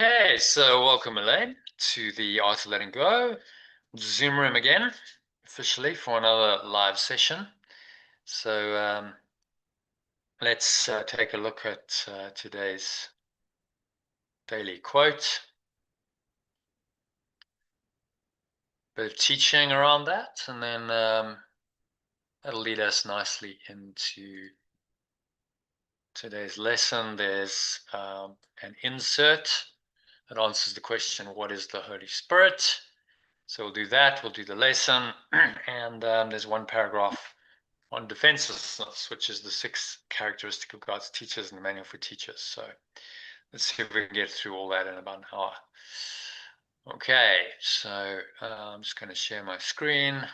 Okay, so welcome Elaine to the Art of Letting Go Zoom room again, officially for another live session. So let's take a look at today's daily quote. Bit of teaching around that, and then that'll lead us nicely into today's lesson. There's an insert that answers the question, what is the Holy Spirit? So we'll do that, we'll do the lesson, and there's one paragraph on defenselessness, which is the 6 characteristics of God's teachers in the Manual for Teachers. So let's see if we can get through all that in about an hour. Okay, so I'm just going to share my screen.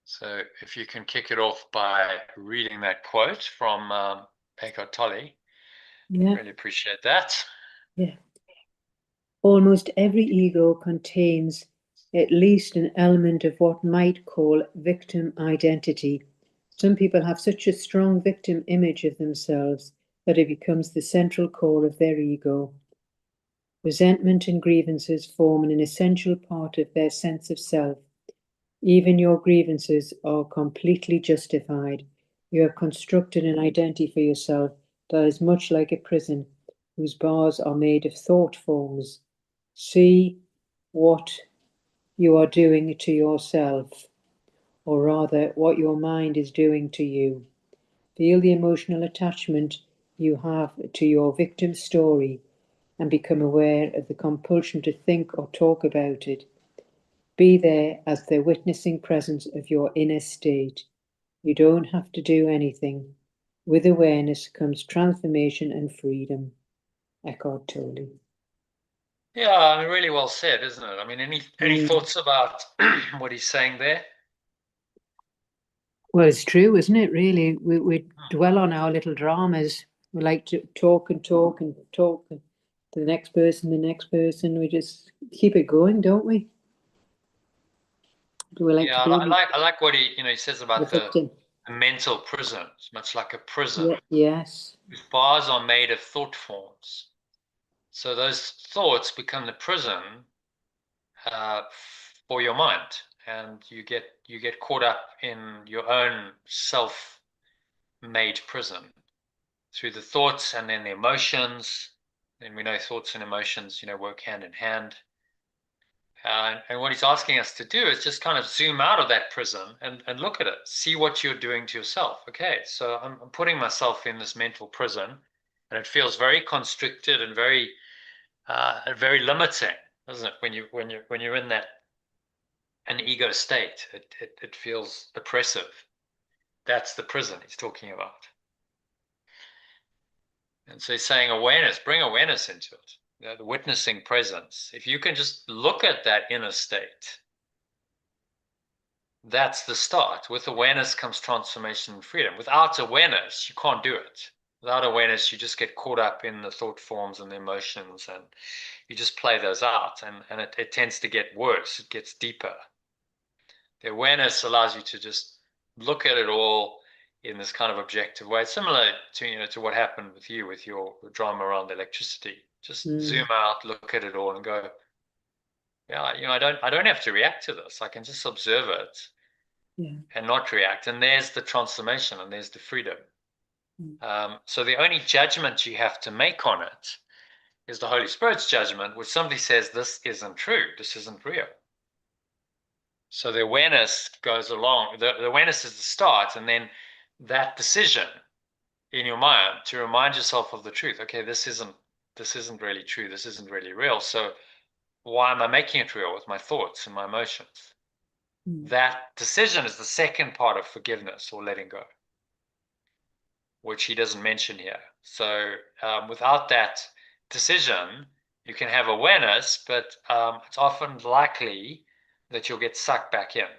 So if you can kick it off by reading that quote from Eckhart Tolle, Yeah. really appreciate that. Yeah. Almost every ego contains at least an element of what might call victim identity. Some people have such a strong victim image of themselves that it becomes the central core of their ego. Resentment and grievances form an essential part of their sense of self. Even your grievances are completely justified. You have constructed an identity for yourself that is much like a prison, whose bars are made of thought forms. See what you are doing to yourself, or rather, what your mind is doing to you. Feel the emotional attachment you have to your victim story and become aware of the compulsion to think or talk about it. Be there as the witnessing presence of your inner state. You don't have to do anything. With awareness comes transformation and freedom. Eckhart Tolle. Yeah, I mean, really well said, isn't it? I mean, any thoughts about what he's saying there? Well, it's true, isn't it, really? We dwell on our little dramas. We like to talk and talk and talk to the next person, the next person. We just keep it going, don't we? Do we like Yeah, to be I like what he says the about victim? the mental prison. It's much like a prison Yeah, yes. whose bars are made of thought forms. So those thoughts become the prison uh, for your mind, and you get caught up in your own self-made prison through the thoughts and then the emotions. And we know thoughts and emotions, work hand in hand. And what he's asking us to do is just kind of zoom out of that prison and look at it, see what you're doing to yourself. Okay, so I'm putting myself in this mental prison, and it feels very constricted and very limiting, doesn't it? When you're in that an ego state, it feels oppressive. That's the prison he's talking about. And so he's saying awareness, bring awareness into it. The witnessing presence. If you can just look at that inner state, that's the start. With awareness comes transformation and freedom. Without awareness, you can't do it. Without awareness, you just get caught up in the thought forms and the emotions, and you just play those out, and it tends to get worse. It gets deeper. The awareness allows you to just look at it all in this kind of objective way, similar to what happened with you with your drama around the electricity. Just zoom out, look at it all, and go, yeah, I don't have to react to this. I can just observe it and not react. And there's the transformation, and there's the freedom. So the only judgment you have to make on it is the Holy Spirit's judgment, which somebody says this isn't true, this isn't real. So the awareness goes along. The awareness is the start, and then that decision in your mind to remind yourself of the truth. Okay, this isn't really true. This isn't really real. So why am I making it real with my thoughts and my emotions? That decision is the second part of forgiveness or letting go, which he doesn't mention here. So without that decision, you can have awareness, but it's often likely that you'll get sucked back in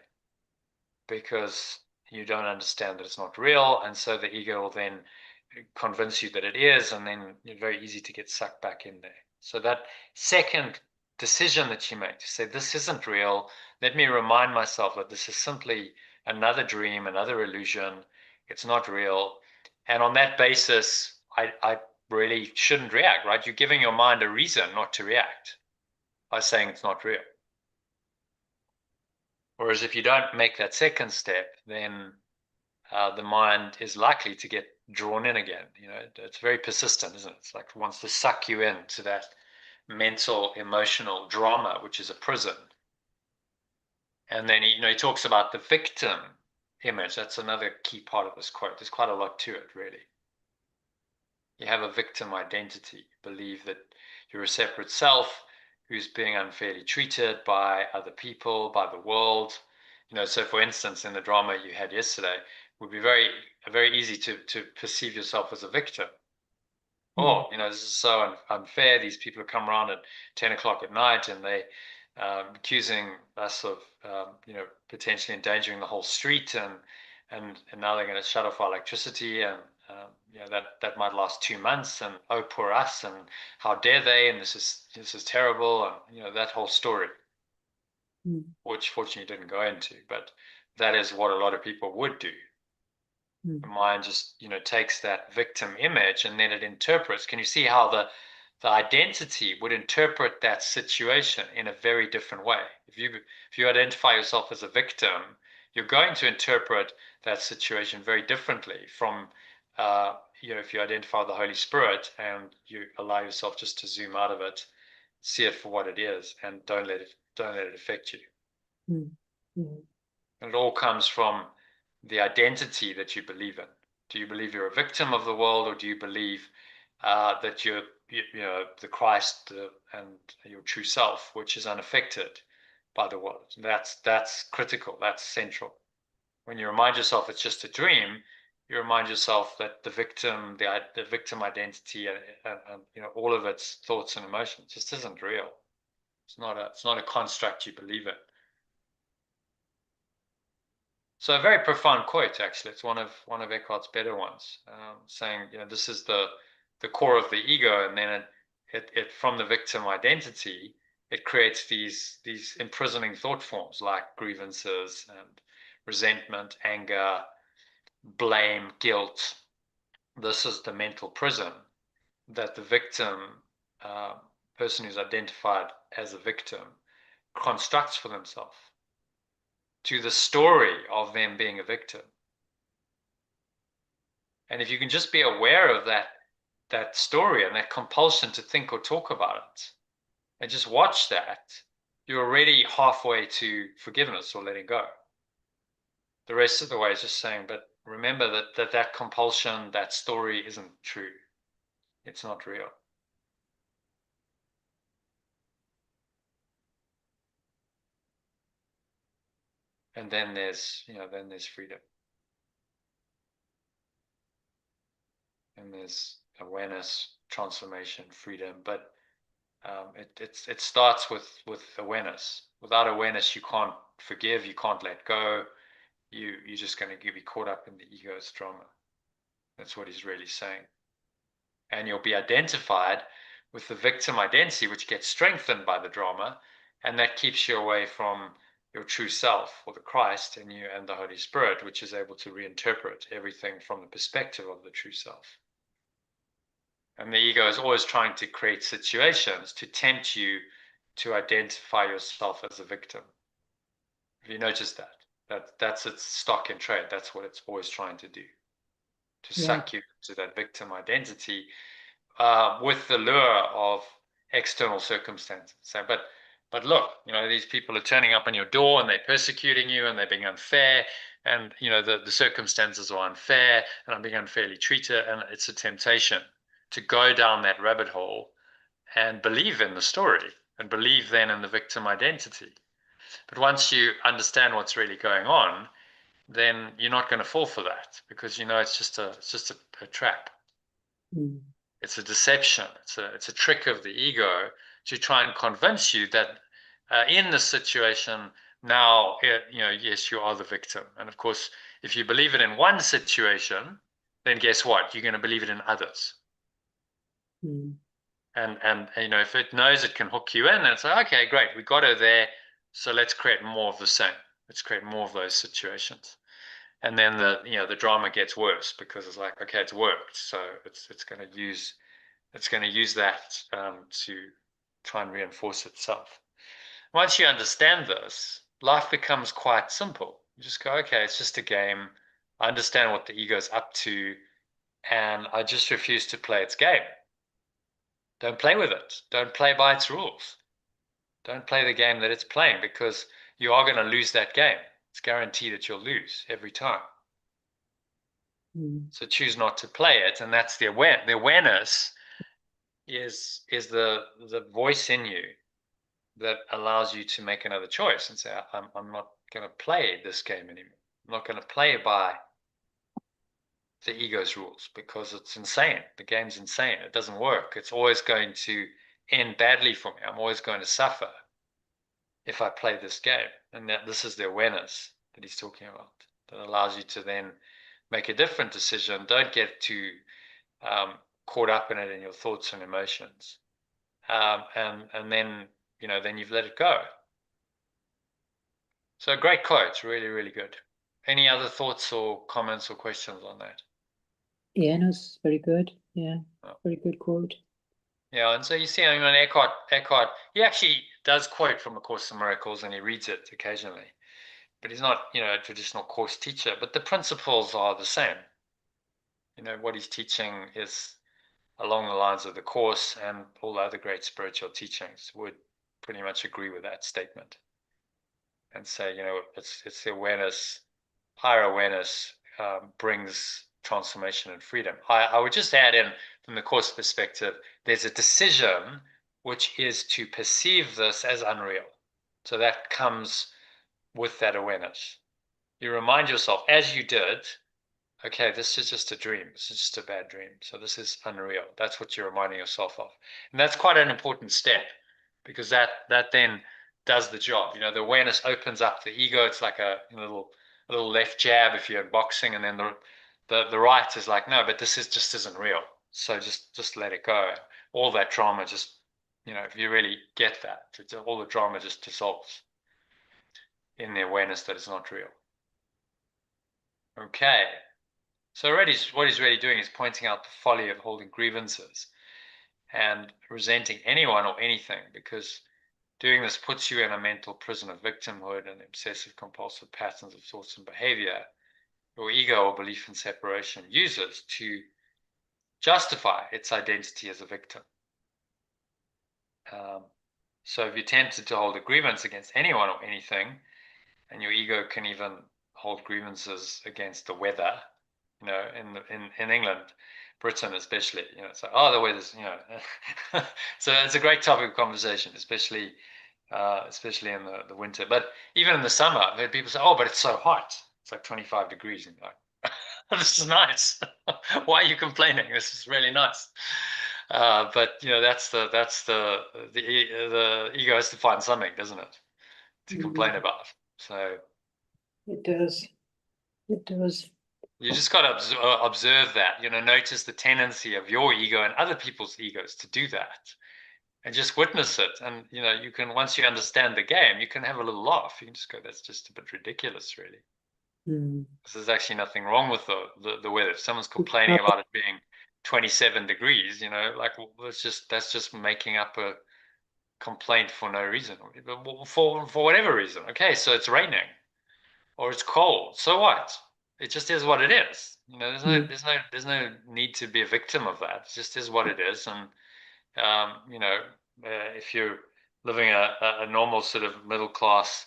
because you don't understand that it's not real. And so the ego will then convince you that it is, and then it's very easy to get sucked back in there. So that second decision that you make to say, this isn't real, Let me remind myself that this is simply another dream, another illusion. It's not real. And on that basis, I really shouldn't react, right? You're giving your mind a reason not to react by saying it's not real. Whereas if you don't make that second step, then the mind is likely to get drawn in again. It's very persistent, isn't it? It's like it wants to suck you into that mental, emotional drama, which is a prison. And then he talks about the victim image. That's another key part of this quote. There's quite a lot to it, really. You have a victim identity. Believe that you're a separate self who's being unfairly treated by other people, by the world. So for instance, in the drama you had yesterday, it would be very, very easy to perceive yourself as a victim. Oh, this is so unfair. These people have come around at 10 o'clock at night and they accusing us of, potentially endangering the whole street, and now they're going to shut off our electricity, and that might last 2 months, and oh, poor us, and how dare they, and this is terrible, and that whole story, which fortunately didn't go into, but that is what a lot of people would do. The mind just takes that victim image and then it interprets. Can you see how the identity would interpret that situation in a very different way? If you identify yourself as a victim, you're going to interpret that situation very differently from if you identify the Holy Spirit and you allow yourself just to zoom out of it, see it for what it is, and don't let it affect you. And it all comes from the identity that you believe in. Do you believe you're a victim of the world, or do you believe that you're the Christ and your true self, which is unaffected by the world? That's critical. That's central. When you remind yourself it's just a dream, you remind yourself that the victim identity, and all of its thoughts and emotions just isn't real. It's not a construct you believe in. So a very profound quote, actually. It's one of Eckhart's better ones, saying, this is the core of the ego, and then it from the victim identity, it creates these imprisoning thought forms like grievances and resentment, anger, blame, guilt. This is the mental prison that the victim, person who's identified as a victim, constructs for themselves to the story of them being a victim. And if you can just be aware of that story and that compulsion to think or talk about it, and just watch that, you're already halfway to forgiveness or letting go. The rest of the way is just saying, but remember that compulsion, that story isn't true. It's not real. And then there's freedom. And there's awareness, transformation, freedom. But it starts with awareness. Without awareness, you can't forgive, you can't let go. You're just going to be caught up in the ego's drama. That's what he's really saying. And you'll be identified with the victim identity, which gets strengthened by the drama, and that keeps you away from your true self, or the Christ in you and the Holy Spirit, which is able to reinterpret everything from the perspective of the true self. And the ego is always trying to create situations to tempt you to identify yourself as a victim. Have you noticed that? That's its stock in trade. That's what it's always trying to do, to suck you into that victim identity with the lure of external circumstances. So, but look, these people are turning up on your door and they're persecuting you and they're being unfair, and the circumstances are unfair, and I'm being unfairly treated, and it's a temptation to go down that rabbit hole and believe in the story and believe then in the victim identity. But once you understand what's really going on, then you're not going to fall for that, because it's just a trap. It's a deception. It's a trick of the ego to try and convince you that in this situation now, yes, you are the victim. And of course, if you believe it in one situation, then guess what? You're going to believe it in others. And if it knows it can hook you in, then it's like, okay, great, we got her there. So let's create more of the same. Let's create more of those situations. And then the drama gets worse because it's like, okay, it's worked. So it's going to use that to try and reinforce itself. Once you understand this, life becomes quite simple. You just go, okay, it's just a game. I understand what the ego's up to, and I just refuse to play its game. Don't play with it. Don't play by its rules. Don't play the game that it's playing, because you are going to lose that game. It's guaranteed that you'll lose every time. Mm. So choose not to play it, and that's the awareness is the voice in you that allows you to make another choice and say, I'm not going to play this game anymore. I'm not going to play by the ego's rules, because it's insane. The game's insane. It doesn't work. It's always going to end badly for me. I'm always going to suffer if I play this game. And that this is the awareness that he's talking about, that allows you to then make a different decision. Don't get too caught up in it in your thoughts and emotions. And then, then you've let it go. So great quote, really, really good. Any other thoughts or comments or questions on that? Yeah, no, it's very good. Yeah, Oh. very good quote. Yeah, and so you see, I mean, Eckhart, he actually does quote from A Course in Miracles, and he reads it occasionally. But he's not, a traditional course teacher, but the principles are the same. What he's teaching is along the lines of the Course, and all other great spiritual teachings would pretty much agree with that statement and say, it's the awareness, higher awareness brings transformation and freedom. I would just add in, from the Course perspective, there's a decision which is to perceive this as unreal. So that comes with that awareness. You remind yourself, as you did, okay, this is just a dream. This is just a bad dream. So this is unreal. That's what you're reminding yourself of. And that's quite an important step, because that then does the job. The awareness opens up the ego. It's like a little left jab if you're in boxing, and then the right is like, no, but this is just isn't real. So just let it go. All that drama just, if you really get that, all the drama just dissolves in the awareness that it's not real. Okay. So already, what he's really doing is pointing out the folly of holding grievances and resenting anyone or anything, because doing this puts you in a mental prison of victimhood and obsessive-compulsive patterns of thoughts and behavior your ego or belief in separation uses to justify its identity as a victim. So if you're tempted to hold a grievance against anyone or anything, and your ego can even hold grievances against the weather, in England, Britain especially, so the weather's, so it's a great topic of conversation, especially in the winter. But even in the summer, I've heard people say, "Oh, but it's so hot. It's like 25 degrees." And like, this is nice. Why are you complaining? This is really nice. But the ego has to find something, doesn't it, to complain about. So It does. It does. you just got to observe that, notice the tendency of your ego and other people's egos to do that, and just witness it. And, you can, once you understand the game, you can have a little laugh. You can just go, that's just a bit ridiculous, really. Mm. There's actually nothing wrong with the weather. If someone's complaining about it being 27 degrees, like, that's just making up a complaint for no reason, for whatever reason. Okay, so it's raining or it's cold. So what? It just is what it is. Mm. There's no need to be a victim of that. It just is what it is. And if you're living a normal sort of middle class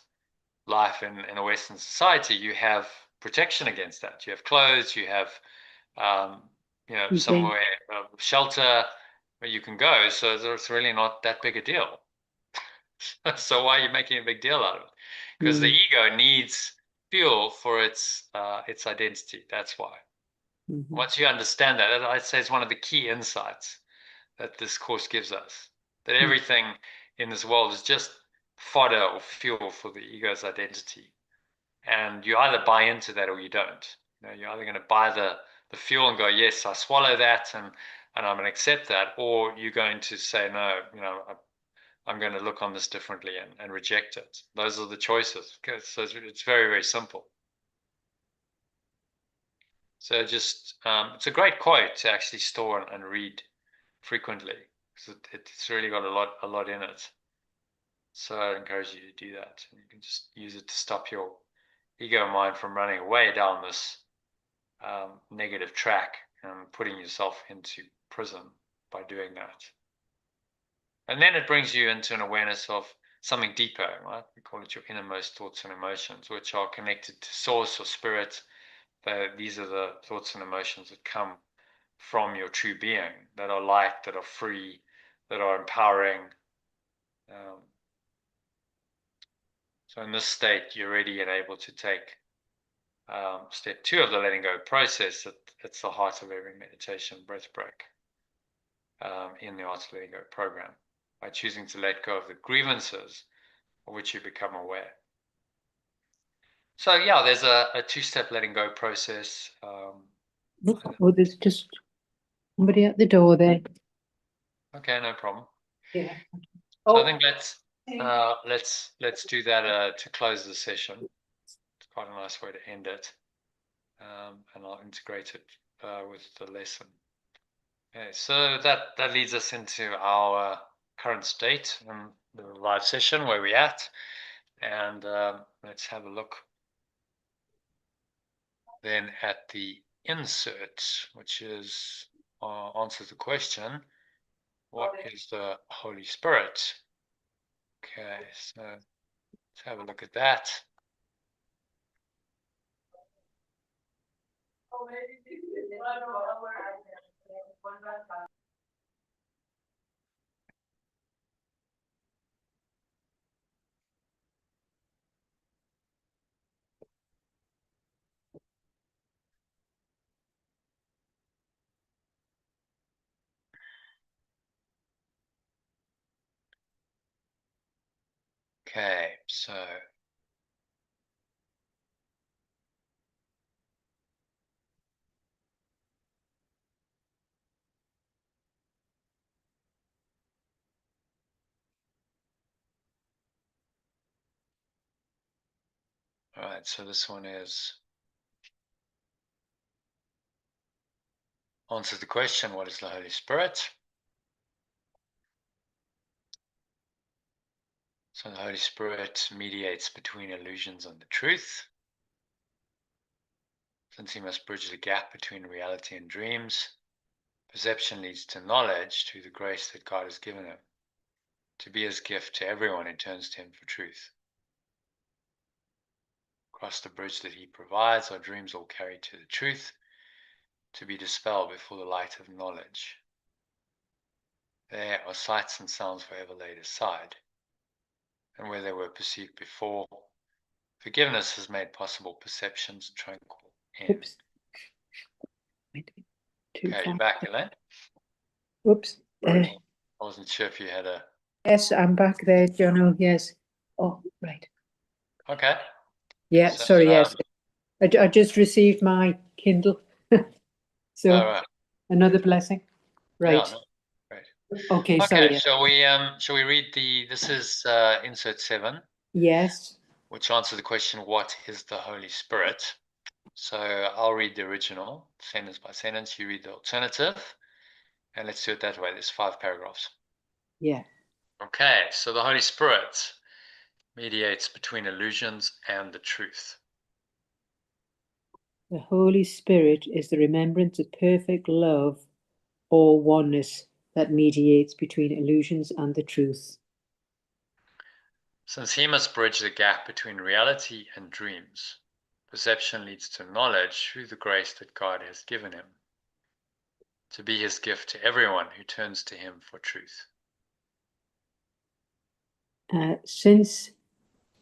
life in a Western society, you have protection against that. You have clothes. You have Okay. somewhere, shelter where you can go. So it's really not that big a deal. So why are you making a big deal out of it? Because the Mm. ego needs fuel for its identity. That's why. Mm-hmm. Once you understand that, I'd say it's one of the key insights that this course gives us. That everything in this world is just fodder or fuel for the ego's identity, and you either buy into that or you don't. You're either going to buy the fuel and go, yes, I swallow that, and I'm going to accept that, or you're going to say, no, I'm going to look on this differently and reject it. Those are the choices. So it's very, very simple. So just, it's a great quote to actually store and read frequently, because it's really got a lot in it. So I encourage you to do that. And you can just use it to stop your ego mind from running away down this negative track and putting yourself into prison by doing that. And then it brings you into an awareness of something deeper, right? We call it your innermost thoughts and emotions, which are connected to source or spirit. These are the thoughts and emotions that come from your true being, that are light, that are free, that are empowering. So in this state, you're ready and able to take step 2 of the letting go process. It's the heart of every meditation, breath break, in the Art of Letting Go program, by choosing to let go of the grievances of which you become aware. So yeah, there's a 2-step letting go process. Oh, there's just somebody at the door there. Okay, no problem. Yeah. So I think let's do that to close the session. It's quite a nice way to end it, and I'll integrate it with the lesson. Okay, so that leads us into our current state and the live session where we're at, and let's have a look then at the insert, which is answers the question, what is the Holy Spirit? Okay, so let's have a look at that. Okay, so all right, so this one is answers the question, what is the Holy Spirit? So the Holy Spirit mediates between illusions and the truth. Since he must bridge the gap between reality and dreams, perception leads to knowledge through the grace that God has given him, to be his gift to everyone who turns to him for truth. Across the bridge that he provides, our dreams all carry to the truth, to be dispelled before the light of knowledge. There are sights and sounds forever laid aside, and where they were perceived before, forgiveness has made possible perception's tranquil end. Oops. Too Okay, far. you're back, Elaine? Oops. I wasn't sure if you had a... Yes, I'm back there, Jono. Yes. Oh, right. Okay. Yeah, So, sorry, yes. I just received my Kindle. So all right. another blessing. Right. Yeah, no, great. Okay, sorry. Okay, Yes. shall we read this is insert 7, Yes. which answers the question, what is the Holy Spirit? So I'll read the original, sentence by sentence, you read the alternative, and let's do it that way. There's 5 paragraphs. Yeah. Okay, so the Holy Spirit mediates between illusions and the truth. The Holy Spirit is the remembrance of perfect love or oneness that mediates between illusions and the truth. Since he must bridge the gap between reality and dreams, perception leads to knowledge through the grace that God has given him, to be his gift to everyone who turns to him for truth.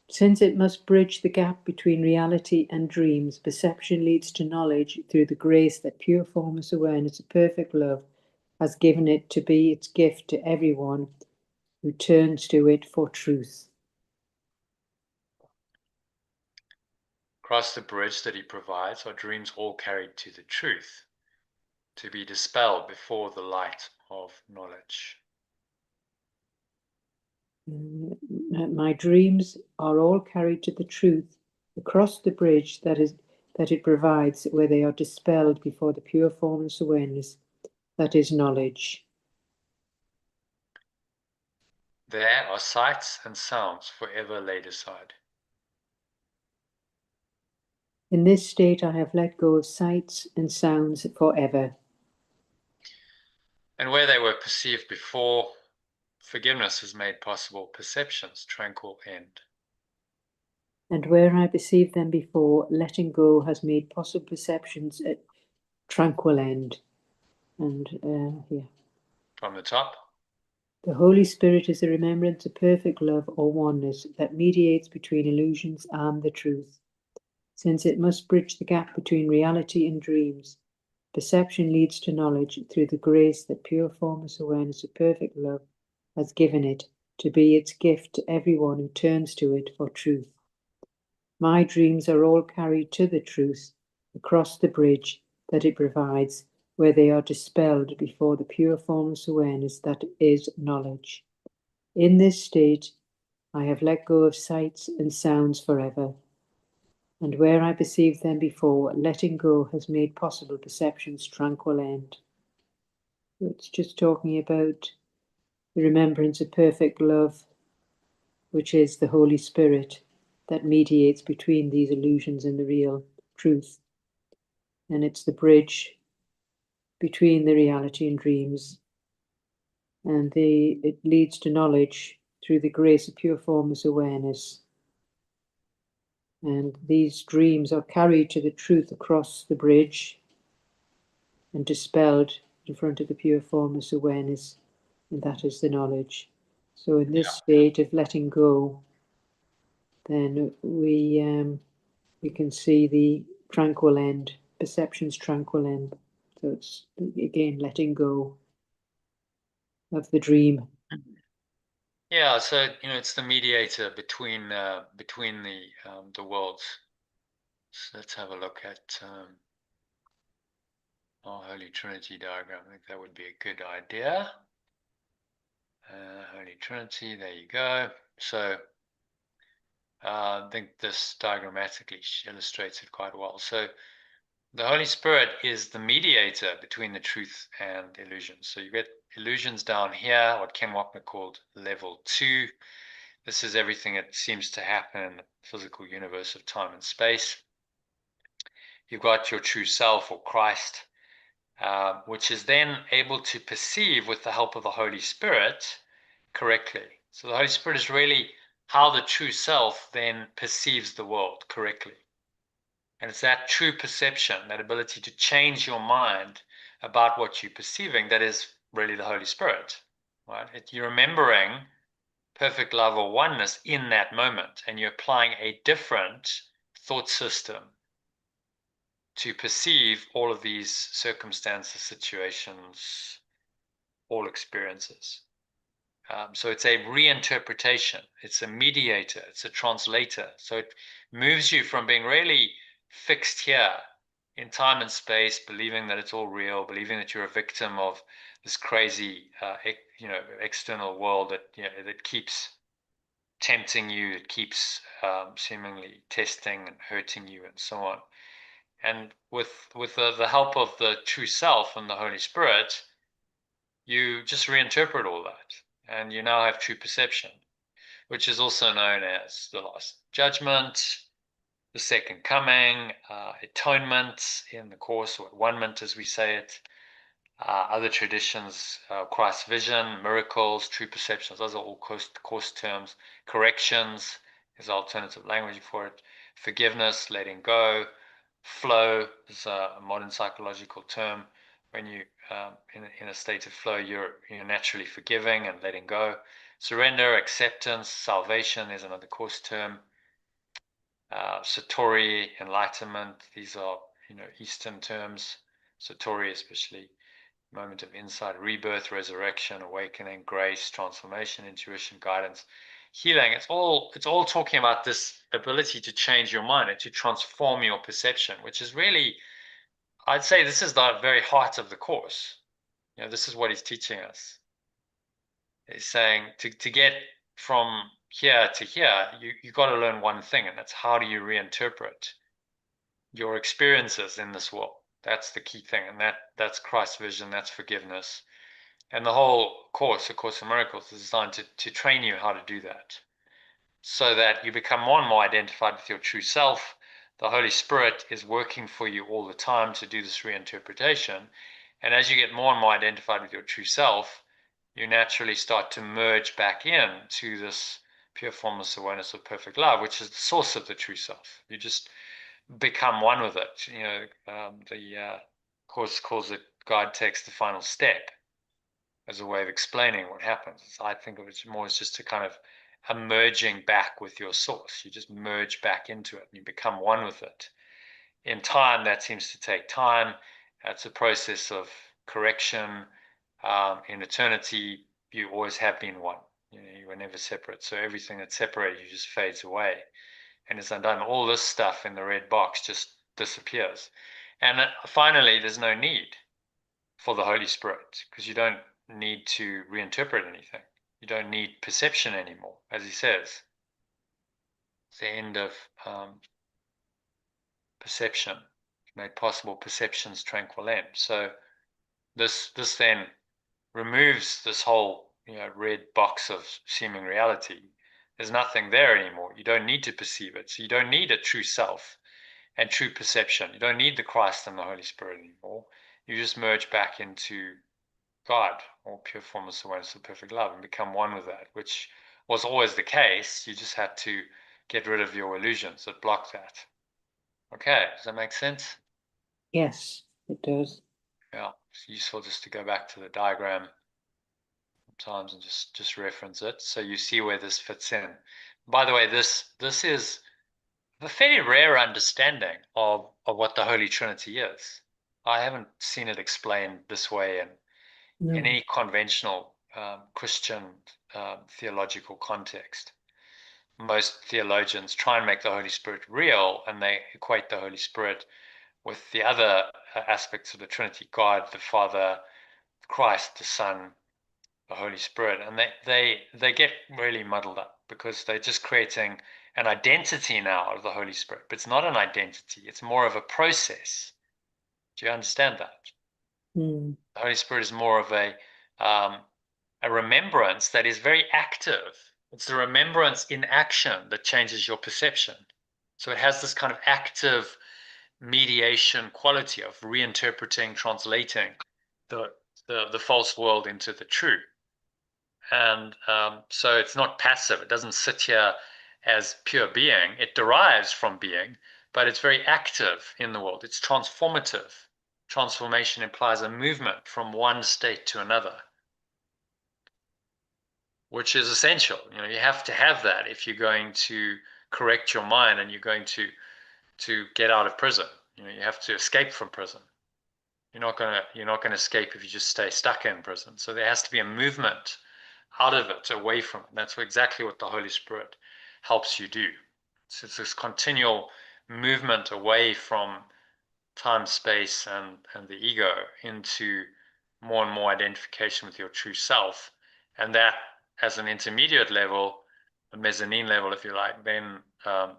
Since it must bridge the gap between reality and dreams, perception leads to knowledge through the grace that pure formless awareness of perfect love has given it, to be its gift to everyone who turns to it for truth. Across the bridge that he provides, our dreams all carried to the truth, to be dispelled before the light of knowledge. My dreams are all carried to the truth across the bridge that it provides, where they are dispelled before the pure formless awareness that is knowledge. There are sights and sounds forever laid aside. In this state, I have let go of sights and sounds forever. And where they were perceived before, forgiveness has made possible perception's tranquil end. And where I perceived them before, letting go has made possible perceptions at tranquil end. And here. From the top. The Holy Spirit is the remembrance of perfect love or oneness that mediates between illusions and the truth. Since it must bridge the gap between reality and dreams, perception leads to knowledge through the grace that pure formless awareness of perfect love has given it to be its gift to everyone who turns to it for truth. My dreams are all carried to the truth across the bridge that it provides, where they are dispelled before the pure formless awareness that is knowledge. In this state, I have let go of sights and sounds forever. And where I perceived them before, letting go has made possible perception's tranquil end. It's just talking about the remembrance of perfect love, which is the Holy Spirit that mediates between these illusions and the real truth. And it's the bridge between the reality and dreams. And it leads to knowledge through the grace of pure formless awareness. And these dreams are carried to the truth across the bridge and dispelled in front of the pure formless awareness, and that is the knowledge. So in this state of letting go, then we can see the tranquil end, perception's tranquil end. So it's again letting go of the dream. Yeah, so it's the mediator between the worlds. So let's have a look at our Holy Trinity diagram. I think that would be a good idea. Holy Trinity, there you go. So I think this diagrammatically illustrates it quite well. So the Holy Spirit is the mediator between the truth and illusions. So you get illusions down here, what Ken Wapner called level 2. This is everything that seems to happen in the physical universe of time and space. You've got your true self or Christ, which is then able to perceive with the help of the Holy Spirit correctly. So the Holy Spirit is really how the true self then perceives the world correctly. And it's that true perception, that ability to change your mind about what you're perceiving, that is really the Holy Spirit, right? You're remembering perfect love or oneness in that moment, and you're applying a different thought system to perceive all of these circumstances, situations, all experiences. So it's a reinterpretation, it's a mediator, it's a translator. So it moves you from being really fixed here in time and space, believing that it's all real, believing that you're a victim of this crazy, external world that that keeps tempting you, it keeps seemingly testing and hurting you, and so on. And with the help of the true self and the Holy Spirit, you just reinterpret all that, and you now have true perception, which is also known as the last judgment, the second coming, atonement in the Course, or one-ment as we say it. Other traditions, Christ's vision, miracles, true perceptions, those are all course terms. Corrections is alternative language for it. Forgiveness, letting go. Flow is a modern psychological term. When you in a state of flow, you're naturally forgiving and letting go. Surrender, acceptance, salvation is another course term. Satori, enlightenment, these are Eastern terms. Satori especially, moment of insight, rebirth, resurrection, awakening, grace, transformation, intuition, guidance, healing. It's all talking about this ability to change your mind and to transform your perception, which is really, I'd say, this is the very heart of the Course. This is what he's teaching us. He's saying to get from here to here, you got to learn one thing, and that's how do you reinterpret your experiences in this world. That's the key thing, and that's Christ's vision, that's forgiveness. And the whole course, A Course in Miracles, is designed to train you how to do that, so that you become more and more identified with your true self. The Holy Spirit is working for you all the time to do this reinterpretation. And as you get more and more identified with your true self, you naturally start to merge back in to this pure formless awareness of perfect love, which is the source of the true self. You just become one with it. The Course calls it God takes the final step as a way of explaining what happens. I think of it more as just a kind of a merging back with your source. You just merge back into it and you become one with it. In time, that seems to take time. It's a process of correction. In eternity, you always have been one. You were never separate. So everything that separated you just fades away and is undone. All this stuff in the red box just disappears. And finally, there's no need for the Holy Spirit, because you don't need to reinterpret anything. You don't need perception anymore, as he says. It's the end of perception. Made possible perception's tranquil end. So this then removes this whole red box of seeming reality. There's nothing there anymore. You don't need to perceive it. So you don't need a true self and true perception. You don't need the Christ and the Holy Spirit anymore. You just merge back into God, or pure formless awareness of perfect love, and become one with that, which was always the case. You just had to get rid of your illusions that block that. Okay, does that make sense? Yes, it does. Yeah, it's useful just to go back to the diagram sometimes and just reference it so you see where this fits in. By the way, this is a fairly rare understanding of what the Holy Trinity is. I haven't seen it explained this way in No. any conventional Christian theological context. Most theologians try and make the Holy Spirit real, and they equate the Holy Spirit with the other aspects of the Trinity: God, the Father, Christ, the Son, the Holy Spirit. And they get really muddled up because they're just creating an identity now of the Holy Spirit. But it's not an identity, it's more of a process. Do you understand that? Mm. The Holy Spirit is more of a remembrance that is very active. It's the remembrance in action that changes your perception. So it has this kind of active mediation quality of reinterpreting, translating the false world into the true. And so it's not passive. It doesn't sit here as pure being. It derives from being, but it's very active in the world. It's transformative. Transformation implies a movement from one state to another, which is essential. You have to have that if you're going to correct your mind and you're going to get out of prison. You have to escape from prison. You're not gonna escape if you just stay stuck in prison. So there has to be a movement out of it, away from it. And that's exactly what the Holy Spirit helps you do. So it's this continual movement away from time, space, and the ego into more and more identification with your true self. And that, as an intermediate level, a mezzanine level, if you like, then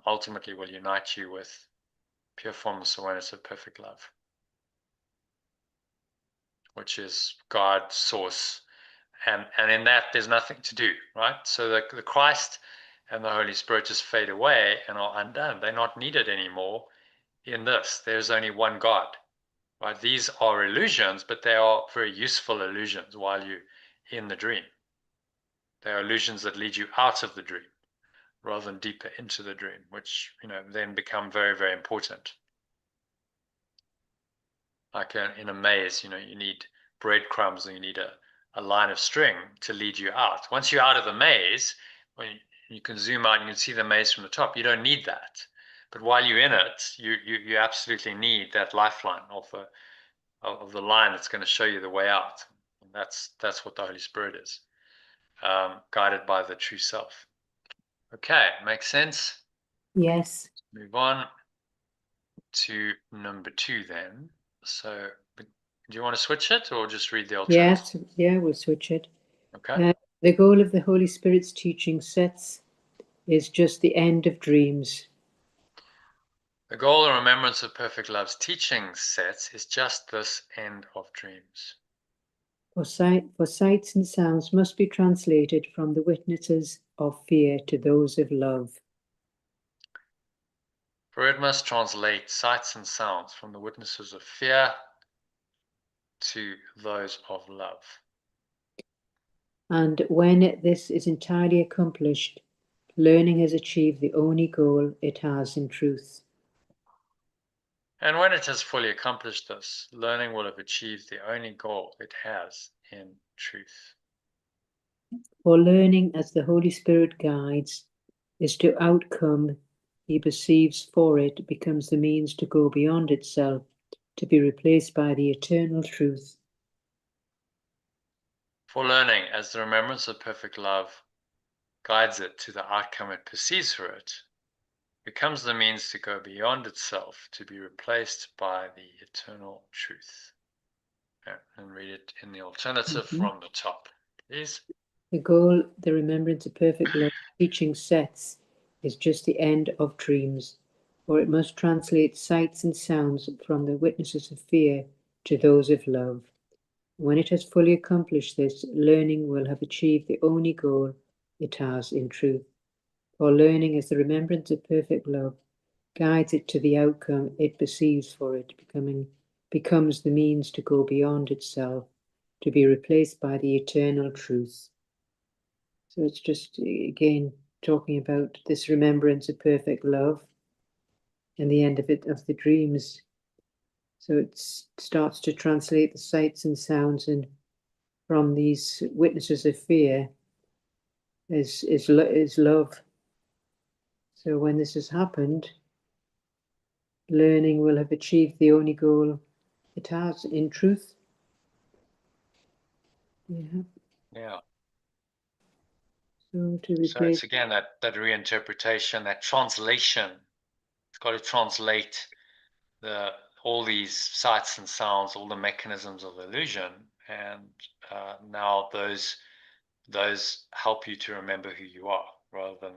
ultimately will unite you with pure formless awareness of perfect love, which is God's source. And in that, there's nothing to do, right? So the Christ and the Holy Spirit just fade away and are undone. They're not needed anymore in this. There's only one God. Right? These are illusions, but they are very useful illusions while you're in the dream. They are illusions that lead you out of the dream rather than deeper into the dream, which then become very, very important. Like in a maze, you need breadcrumbs and you need a line of string to lead you out. Once you're out of the maze, when you can zoom out and you can see the maze from the top, you don't need that. But while you're in it, you absolutely need that lifeline of the line that's going to show you the way out. And that's what the Holy Spirit is, guided by the true self. Okay, makes sense? Yes. Move on to number 2 then. So do you want to switch it or just read the alternative? Yes. Yeah, we'll switch it. Okay. The goal of the Holy Spirit's teaching sets is just the end of dreams. The goal and remembrance of perfect love's teaching sets is just this end of dreams. For sights and sounds must be translated from the witnesses of fear to those of love. For it must translate sights and sounds from the witnesses of fear to those of love. And when this is entirely accomplished, learning has achieved the only goal it has in truth. And when it has fully accomplished this, learning will have achieved the only goal it has in truth. For learning, as the Holy Spirit guides, is to outcome he perceives for it becomes the means to go beyond itself, to be replaced by the eternal truth. For learning, as the remembrance of perfect love guides it to the outcome it perceives for it, becomes the means to go beyond itself, to be replaced by the eternal truth. Yeah, and read it in the alternative from the top, please. The goal, the remembrance of perfect love teaching sets, is just the end of dreams, for it must translate sights and sounds from the witnesses of fear to those of love. When it has fully accomplished this, learning will have achieved the only goal it has in truth. For learning is the remembrance of perfect love, guides it to the outcome it perceives for it, becomes the means to go beyond itself, to be replaced by the eternal truth. So it's just, again, talking about this remembrance of perfect love and the end of it, of the dreams. So it starts to translate the sights and sounds and from these witnesses of fear is love. So when this has happened, learning will have achieved the only goal it has in truth. Yeah. Yeah. So to So replace. it's again that reinterpretation, that translation. It's got to translate all these sights and sounds, all the mechanisms of illusion, and now those help you to remember who you are rather than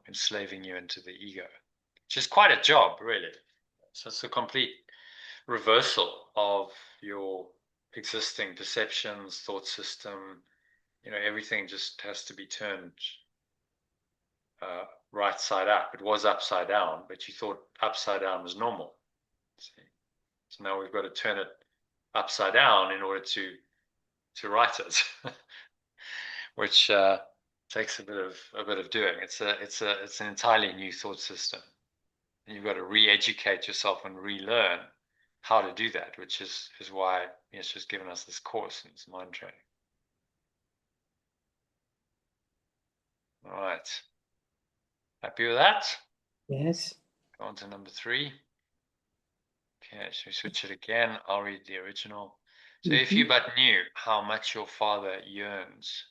enslaving you into the ego, which is quite a job, really. So it's a complete reversal of your existing perceptions, thought system. Everything just has to be turned right side up. It was upside down, but you thought upside down was normal. See? So now we've got to turn it upside down in order to write it, which takes a bit of doing. It's an entirely new thought system. And you've got to re-educate yourself and relearn how to do that, which is why it's just given us this course and it's mind training. All right. Happy with that? Yes. Go on to number 3. Okay, so we switch it again. I'll read the original. So if you but knew how much your Father yearns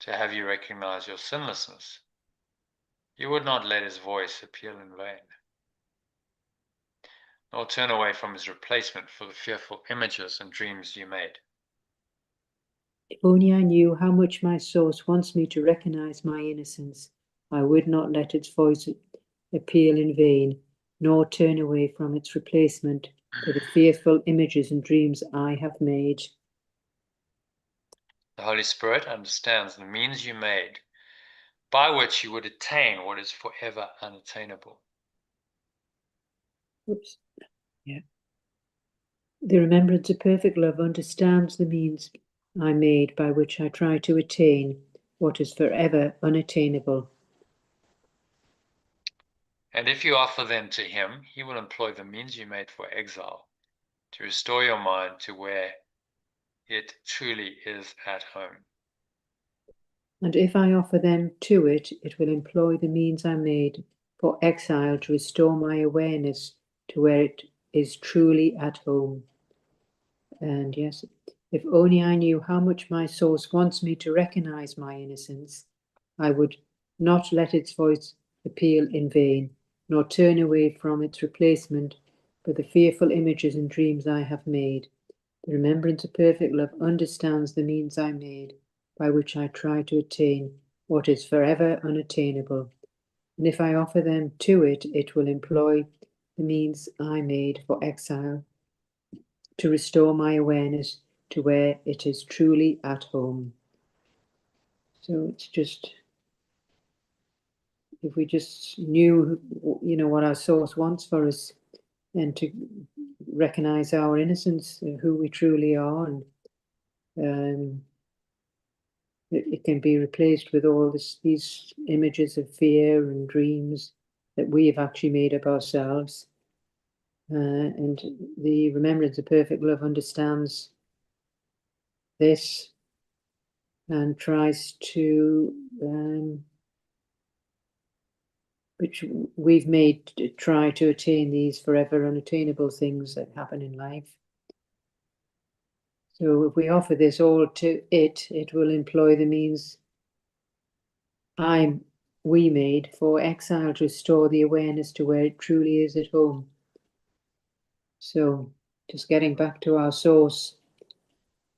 to have you recognize your sinlessness, you would not let his voice appeal in vain, nor turn away from his replacement for the fearful images and dreams you made. If only I knew how much my source wants me to recognize my innocence, I would not let its voice appeal in vain, nor turn away from its replacement for the fearful images and dreams I have made. The Holy Spirit understands the means you made by which you would attain what is forever unattainable. Oops. Yeah. The remembrance of perfect love understands the means I made by which I try to attain what is forever unattainable. And if you offer them to him, he will employ the means you made for exile to restore your mind to where it truly is at home. And if I offer them to it, it will employ the means I made for exile to restore my awareness to where it is truly at home. And yes, if only I knew how much my source wants me to recognize my innocence, I would not let its voice appeal in vain, nor turn away from its replacement for the fearful images and dreams I have made. The remembrance of perfect love understands the means I made by which I try to attain what is forever unattainable. And if I offer them to it, it will employ the means I made for exile to restore my awareness to where it is truly at home. So it's just, if we just knew, what our source wants for us, and to recognize our innocence, who we truly are, and it can be replaced with all these images of fear and dreams that we have actually made up ourselves. And the remembrance of perfect love understands this and tries to, which we've made to try to attain these forever unattainable things that happen in life. So if we offer this all to it, it will employ the means we made for exile to restore the awareness to where it truly is at home. So just getting back to our source,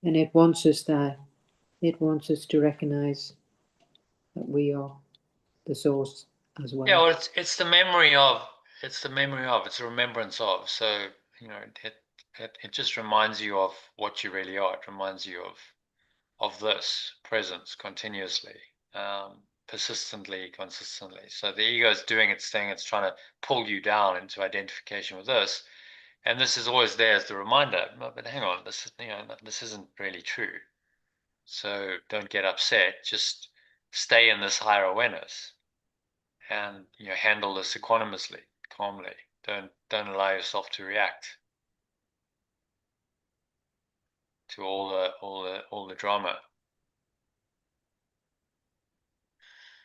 and it wants us there. It wants us to recognize that we are the source as well. Yeah, well, it's the memory of, it's a remembrance of. So, it just reminds you of what you really are. It reminds you of this presence continuously, persistently, consistently. So the ego is doing its thing. It's trying to pull you down into identification with this, and this is always there as the reminder. But hang on, this isn't really true. So don't get upset. Just stay in this higher awareness, and handle this equanimously, calmly. Don't allow yourself to react to all the drama.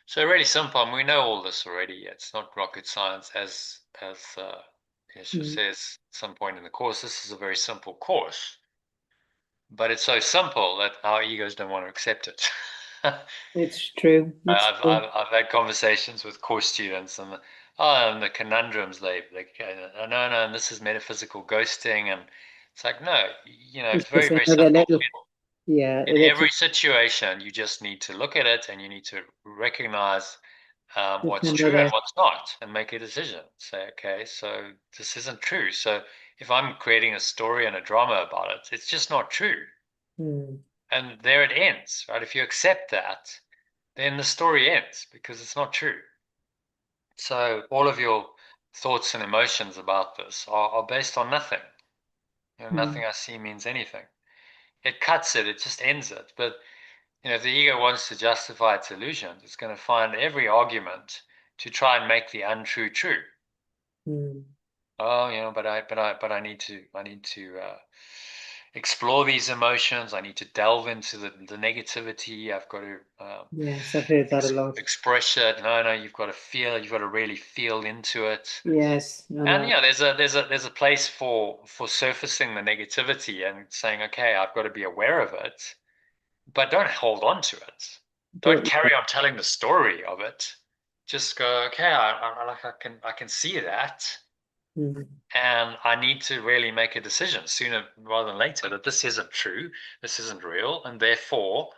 So really simple, and we know all this already. It's not rocket science, as Yeshua says at some point in the course. This is a very simple course, but it's so simple that our egos don't want to accept it. It's true. I've had conversations with course students, and the conundrums they no, and this is metaphysical ghosting, and it's like, no, it's It's very, just very another simple. little, yeah. In every situation, you just need to look at it, and you need to recognize what's true and what's not, and make a decision. Say, okay, so this isn't true. So if I'm creating a story and a drama about it, it's just not true. And there it ends, right? If you accept that, then the story ends because it's not true. So all of your thoughts and emotions about this are based on nothing. Nothing I see means anything. It cuts it, it just ends it. But if the ego wants to justify its illusions, it's going to find every argument to try and make the untrue true. Oh, but I need to explore these emotions. I need to delve into the negativity. I've got to yes, I've heard that a lot. Express it. No, you've got to feel. You've got to really feel into it. Yes, And there's a place for surfacing the negativity and saying, okay, I've got to be aware of it, but don't hold on to it. Don't carry on telling the story of it. Just go, okay, I can see that. And I need to really make a decision sooner rather than later that this isn't true, this isn't real, and therefore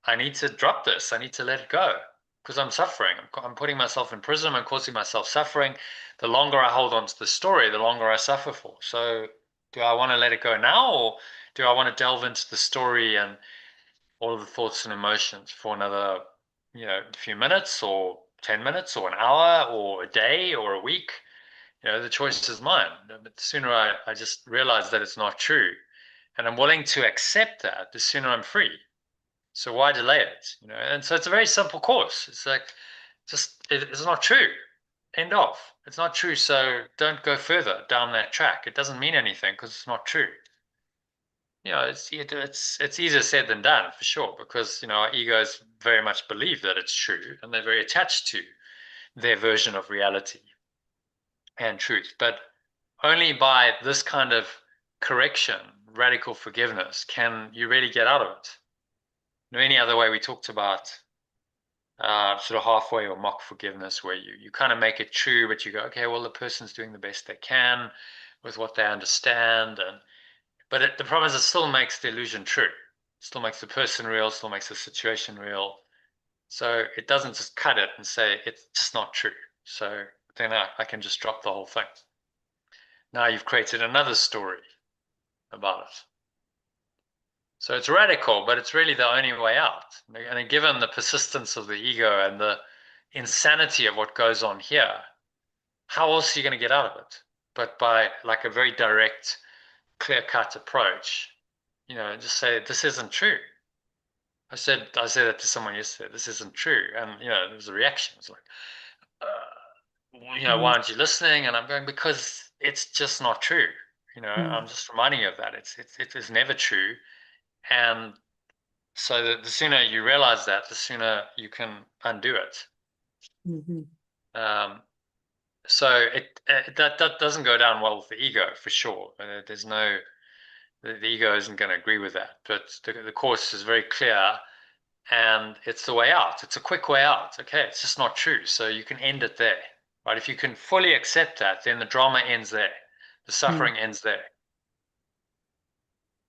I need to drop this. I need to let it go because I'm suffering. I'm putting myself in prison. I'm causing myself suffering. The longer I hold on to the story, the longer I suffer for. So do I want to let it go now, or do I want to delve into the story and all of the thoughts and emotions for another, few minutes or 10 minutes or an hour or a day or a week? The choice is mine. But the sooner I just realize that it's not true and I'm willing to accept that, the sooner I'm free. So why delay it? And so it's a very simple course. It's like, it's not true. End of. It's not true. So don't go further down that track. It doesn't mean anything because it's not true. It's easier said than done for sure, because our egos very much believe that it's true and they're very attached to their version of reality and truth. But only by this kind of correction, radical forgiveness, can you really get out of it. Any other way, we talked about sort of halfway or mock forgiveness, where you kind of make it true, but you go, okay, well, the person's doing the best they can with what they understand, but the problem is it still makes the illusion true. still makes the person real, still makes the situation real. So it doesn't just cut it and say it's just not true. So then I can just drop the whole thing. Now you've created another story about it. So it's radical, but it's really the only way out. And given the persistence of the ego and the insanity of what goes on here, how else are you going to get out of it? But by like a very direct, clear-cut approach, just say, this isn't true. I said that to someone yesterday, this isn't true. And, there was a reaction. It was like, why aren't you listening? And I'm going, because it's just not true. I'm just reminding you of that. It is never true. And so the sooner you realize that, the sooner you can undo it. So that doesn't go down well with the ego for sure. There's no, the ego isn't going to agree with that. But the course is very clear, and it's the way out. It's a quick way out. Okay, it's just not true. So you can end it there, right? If you can fully accept that, then the drama ends there. The suffering ends there.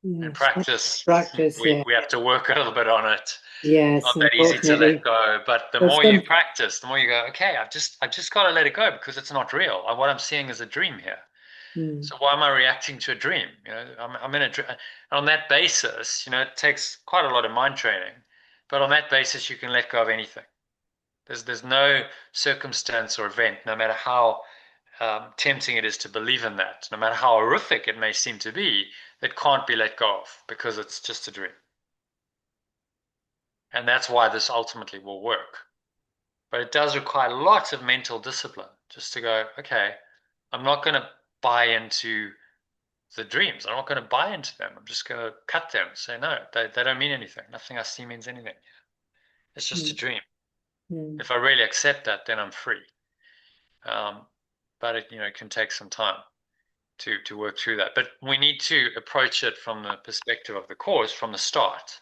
In practice, we have to work a little bit on it. Yes, not that easy to let go, but the more you practice, the more you go, okay, I've just got to let it go because it's not real. What I'm seeing is a dream here. So why am I reacting to a dream? I'm in a dream. On that basis, it takes quite a lot of mind training, but on that basis, you can let go of anything. There's no circumstance or event, no matter how tempting it is to believe in that, no matter how horrific it may seem to be, that can't be let go of because it's just a dream. And that's why this ultimately will work. But it does require lots of mental discipline just to go, okay, I'm not going to buy into the dreams. I'm not going to buy into them. I'm just going to cut them. Say, no, they don't mean anything. Nothing I see means anything. It's just a dream. If I really accept that, then I'm free. But it can take some time to work through that. But we need to approach it from the perspective of the course from the start.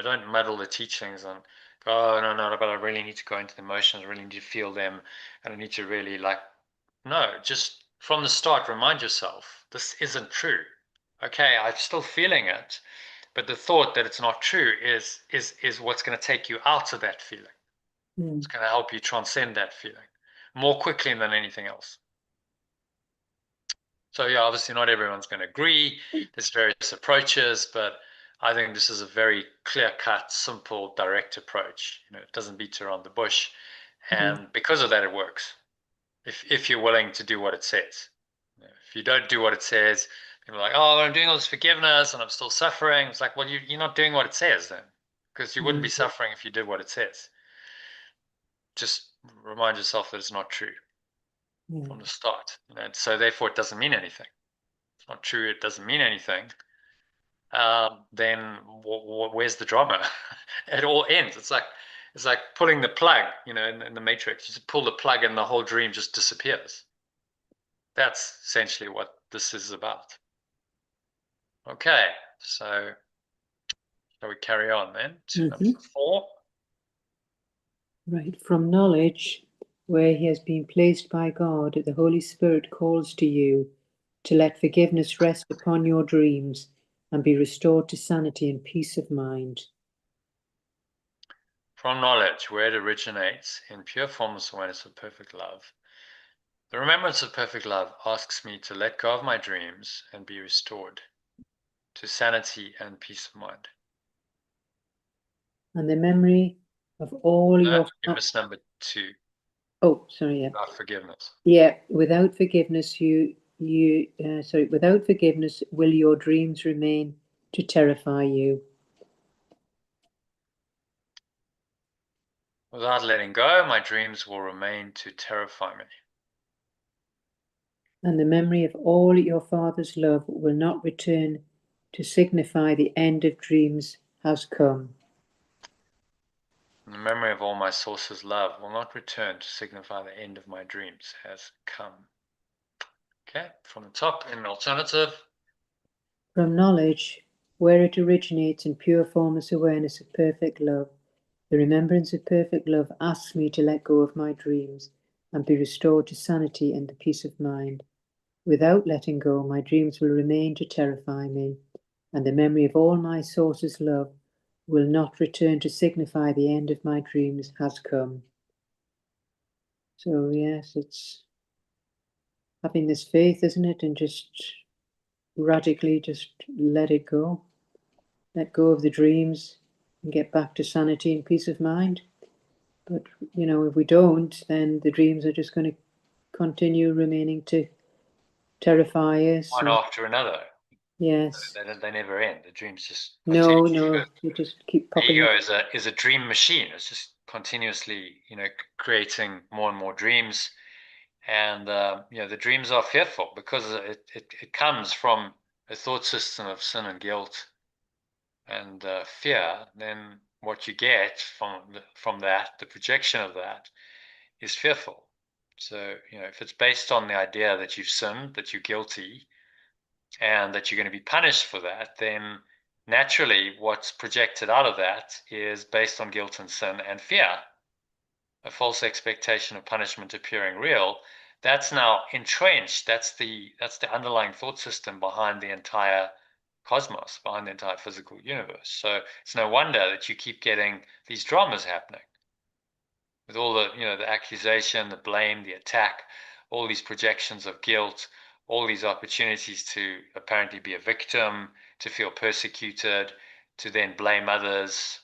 Don't muddle the teachings and go, oh, no, but I really need to go into the emotions, I really need to feel them, and I need to really no, just from the start, remind yourself, this isn't true. Okay, I'm still feeling it, but the thought that it's not true is what's going to take you out of that feeling. It's going to help you transcend that feeling more quickly than anything else. So yeah, obviously not everyone's going to agree. There's various approaches, but I think this is a very clear-cut, simple, direct approach. It doesn't beat around the bush, and because of that, it works. If you're willing to do what it says. If you don't do what it says, people are like, oh, I'm doing all this forgiveness and I'm still suffering. It's like, well, you're not doing what it says then, because you wouldn't be suffering if you did what it says. Just remind yourself that it's not true from the start. So therefore, it doesn't mean anything. It's not true. It doesn't mean anything. Then where's the drama? It all ends. It's like pulling the plug, in the Matrix. You just pull the plug and the whole dream just disappears. That's essentially what this is about. Okay, so shall we carry on then to number 4? Right, from knowledge, where he has been placed by God, the Holy Spirit calls to you to let forgiveness rest upon your dreams and be restored to sanity and peace of mind. From knowledge, where it originates in pure formless awareness of perfect love, the remembrance of perfect love asks me to let go of my dreams and be restored to sanity and peace of mind. And the memory of all your... You missed number 2. Oh, sorry, yeah. Without forgiveness. Yeah, without forgiveness, without forgiveness, will your dreams remain to terrify you? Without letting go, my dreams will remain to terrify me. And the memory of all your Father's love will not return to signify the end of dreams has come. And the memory of all my source's love will not return to signify the end of my dreams has come. Okay, from the top in alternative. From knowledge, where it originates in pure formless awareness of perfect love, the remembrance of perfect love asks me to let go of my dreams and be restored to sanity and the peace of mind. Without letting go, my dreams will remain to terrify me, and the memory of all my source's love will not return to signify the end of my dreams has come. So yes, it's having this faith, isn't it? And just radically just let it go. Let go of the dreams and get back to sanity and peace of mind. But, you know, if we don't, then the dreams are just going to continue remaining to terrify us. One after another. Yes. They never end. The dreams just continue. No, they just keep The popping ego up. is a dream machine. It's just continuously, creating more and more dreams. And the dreams are fearful because it comes from a thought system of sin and guilt and fear. Then what you get from that, the projection of that, is fearful. So if it's based on the idea that you've sinned, that you're guilty, and that you're going to be punished for that, then naturally what's projected out of that is based on guilt and sin and fear, a false expectation of punishment appearing real. That's now entrenched. That's the underlying thought system behind the entire cosmos, behind the entire physical universe. So it's no wonder that you keep getting these dramas happening with all the accusation, the blame, the attack, all these projections of guilt, all these opportunities to apparently be a victim, to feel persecuted, to then blame others.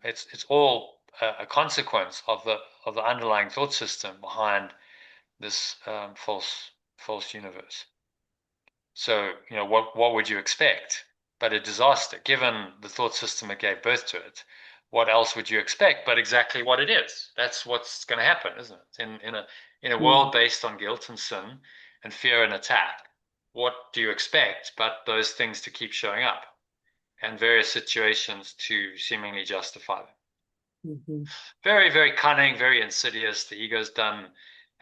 It's all a consequence of the underlying thought system behind this false universe. So what would you expect but a disaster, given the thought system that gave birth to it? What else would you expect but exactly what it is? That's what's going to happen, isn't it? In a world based on guilt and sin and fear and attack, what do you expect but those things to keep showing up and various situations to seemingly justify them? Mm-hmm. Very, very cunning, very insidious. The ego's done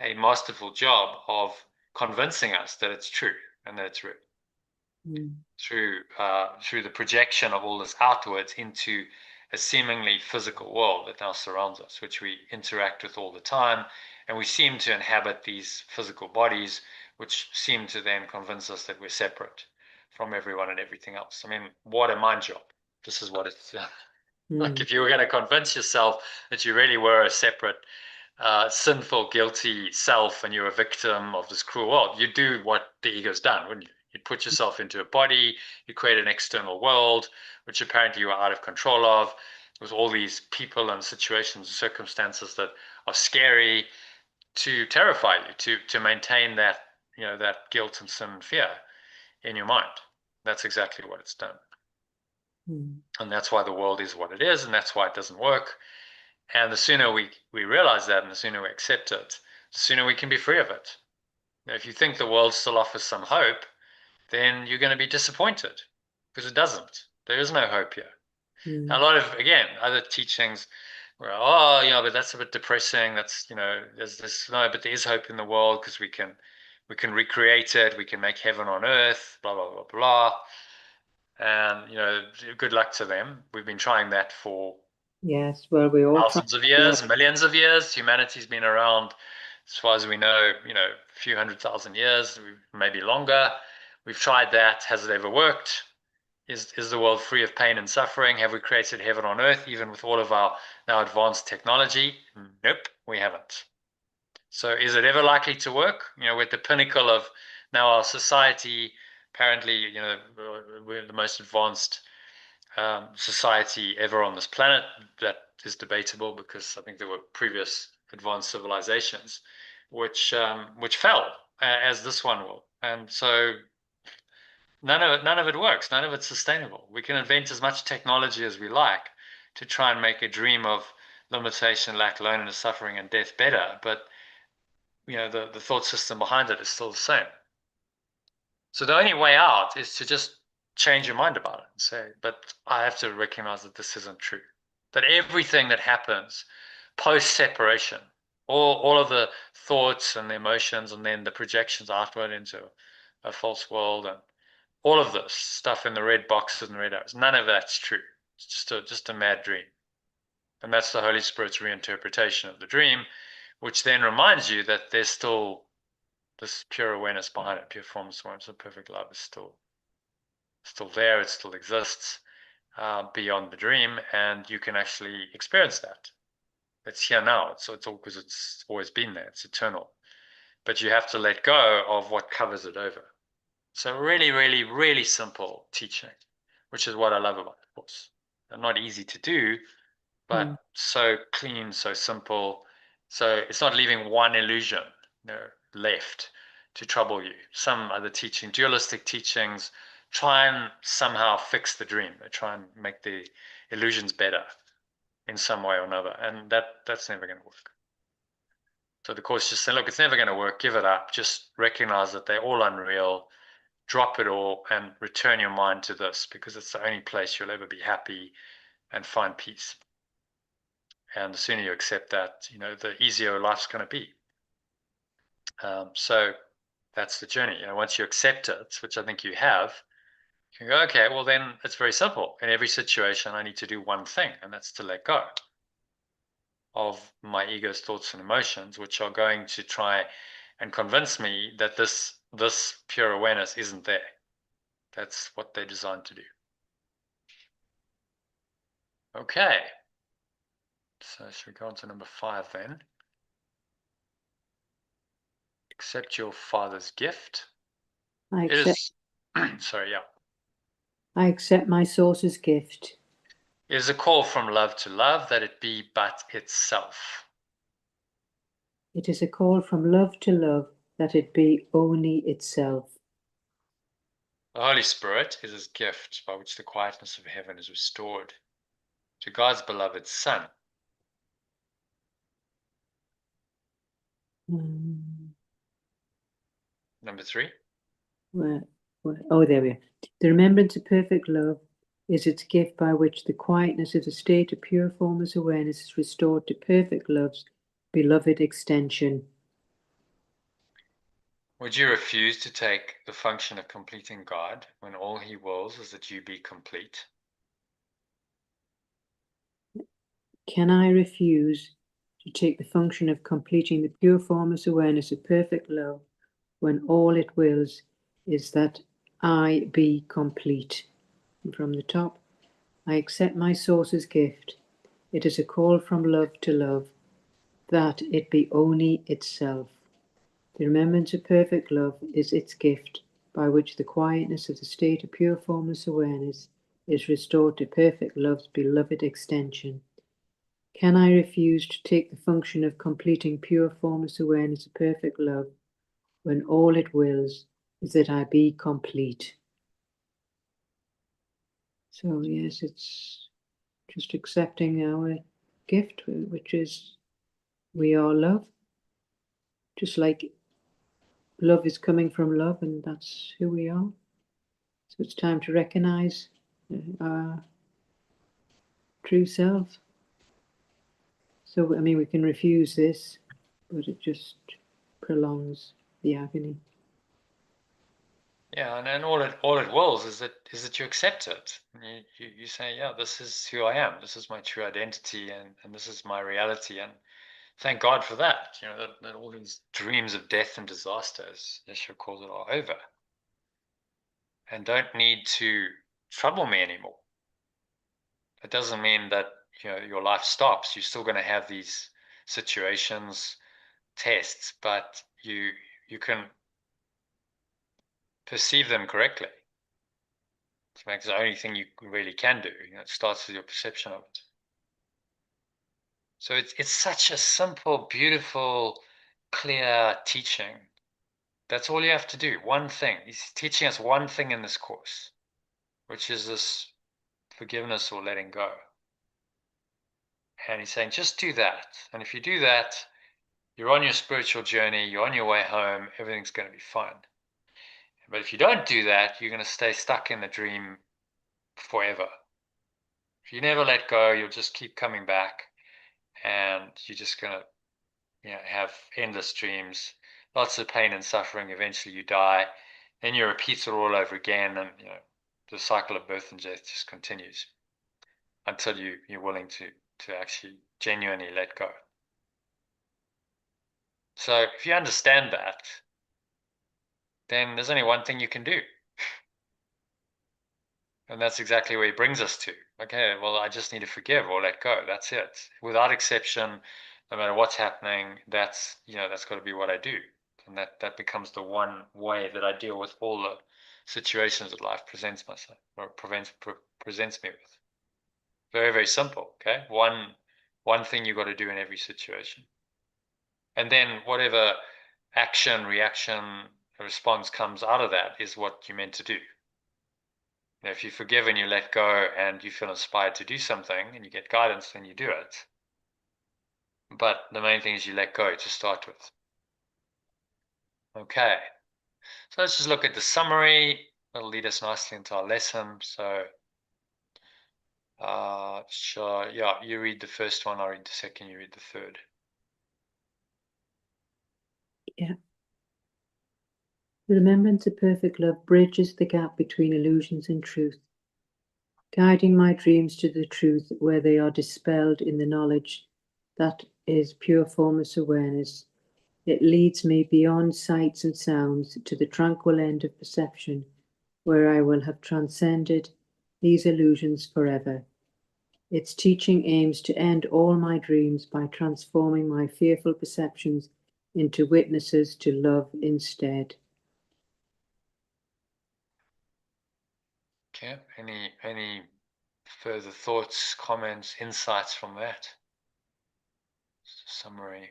a masterful job of convincing us that it's true and that it's real through the projection of all this outwards into a seemingly physical world that now surrounds us, which we interact with all the time, and we seem to inhabit these physical bodies, which seem to then convince us that we're separate from everyone and everything else. I mean, what a mind job! This is what it's like. If you were going to convince yourself that you really were a separate sinful, guilty self and you're a victim of this cruel world, you do what the ego's done, wouldn't you? You put yourself into a body, you create an external world, which apparently you are out of control of, with all these people and situations and circumstances that are scary to terrify you, to maintain that, that guilt and sin and fear in your mind. That's exactly what it's done. And that's why the world is what it is, and that's why it doesn't work. And the sooner we realize that and the sooner we accept it, the sooner we can be free of it. Now, if you think the world still offers some hope, then you're going to be disappointed because it doesn't. There is no hope here. A lot of, again, other teachings were, oh, but that's a bit depressing. That's, there's this, no, but there is hope in the world because we can recreate it. We can make heaven on earth, blah, blah, blah, blah. And, good luck to them. We've been trying that for Yes, well, we all try. thousands of years, millions of years. Humanity's been around, as far as we know, a few 100,000 years, maybe longer. We've tried that. Has it ever worked? Is the world free of pain and suffering? Have we created heaven on earth, even with all of our now advanced technology? Nope, we haven't. So is it ever likely to work? We're at the pinnacle of now our society. Apparently, we're the most advanced society ever on this planet. That is debatable because I think there were previous advanced civilizations which fell as this one will, and so none of it works. None of it's sustainable. We can invent as much technology as we like to try and make a dream of limitation, lack, loneliness, suffering, and death better, but the thought system behind it is still the same. So the only way out is to just change your mind about it and say, but I have to recognize that this isn't true. That everything that happens post-separation, all of the thoughts and the emotions and then the projections outward into a false world and all of this stuff in the red boxes and red arrows, none of that's true. It's just a mad dream. And that's the Holy Spirit's reinterpretation of the dream, which then reminds you that there's still this pure awareness behind it, pure formless awareness of perfect love is still still there, it still exists beyond the dream, and you can actually experience that. It's here now. So it's all because it's always been there. It's eternal. But you have to let go of what covers it over. So really, really, really simple teaching, which is what I love about the course. They're not easy to do, but so clean, so simple. So it's not leaving one illusion, left to trouble you. Some other dualistic teachings, try and somehow fix the dream. They try and make the illusions better in some way or another, and that's never going to work. So the course just said, look, it's never going to work. Give it up. Just recognize that they're all unreal. Drop it all and return your mind to this, because it's the only place you'll ever be happy and find peace. And the sooner you accept that, the easier life's going to be. So that's the journey. Once you accept it, which I think you have, you can go, okay, well then it's very simple. In every situation, I need to do one thing, and that's to let go of my ego's thoughts and emotions, which are going to try and convince me that this pure awareness isn't there. That's what they're designed to do. Okay. So should we go on to number 5 then? Accept your father's gift. I It accept, is, sorry, yeah. I accept my source's gift. It is a call from love to love, that it be but itself. It is a call from love to love, that it be only itself. The Holy Spirit is his gift by which the quietness of heaven is restored to God's beloved Son. Number 3. Oh, there we are. The remembrance of perfect love is its gift by which the quietness of the state of pure formless awareness is restored to perfect love's beloved extension. Would you refuse to take the function of completing God when all he wills is that you be complete? Can I refuse to take the function of completing the pure formless awareness of perfect love when all it wills is that I be complete? And from the top, I accept my source's gift. It is a call from love to love, that it be only itself. The remembrance of perfect love is its gift, by which the quietness of the state of pure formless awareness is restored to perfect love's beloved extension. Can I refuse to take the function of completing pure formless awareness of perfect love when all it wills is that I be complete? So yes, it's just accepting our gift, which is we are love. Just like love is coming from love, and that's who we are. So it's time to recognize our true self. So, I mean, we can refuse this, but it just prolongs the agony. Yeah, and all it wills is that you accept it. You say, yeah, this is who I am. This is my true identity, and this is my reality. And thank God for that. That all these dreams of death and disaster, as Yeshua calls it, are over, and don't need to trouble me anymore. It doesn't mean that your life stops. You're still going to have these situations, tests, but you can perceive them correctly. It's the only thing you really can do. It starts with your perception of it. So it's such a simple, beautiful, clear teaching. That's all you have to do. One thing. He's teaching us one thing in this course, which is this forgiveness or letting go. And he's saying, just do that. And if you do that, you're on your spiritual journey, you're on your way home, everything's going to be fine. But if you don't do that, you're going to stay stuck in the dream forever. If you never let go, you'll just keep coming back, and you're just going to have endless dreams, lots of pain and suffering. Eventually you die, then you repeat it all over again, and the cycle of birth and death just continues until you're willing to actually genuinely let go. So if you understand that, then there's only one thing you can do. And that's exactly where he brings us to. Okay, well, I just need to forgive or let go. That's it. Without exception, no matter what's happening, that's got to be what I do. And that becomes the one way that I deal with all the situations that life presents myself or presents me with. Very, very simple. Okay. One thing you got to do in every situation. And then whatever action, reaction, response comes out of that is what you're meant to do. If you forgive and you let go and you feel inspired to do something and you get guidance, then you do it. But the main thing is you let go to start with. Okay, so let's just look at the summary. That'll lead us nicely into our lesson. So, sure, yeah, you read the first one, I'll read the second, you read the third. Yeah. The remembrance of perfect love bridges the gap between illusions and truth, guiding my dreams to the truth where they are dispelled in the knowledge that is pure formless awareness. It leads me beyond sights and sounds to the tranquil end of perception, where I will have transcended these illusions forever. Its teaching aims to end all my dreams by transforming my fearful perceptions into witnesses to love instead. Okay, any further thoughts, comments, insights from that? Summary.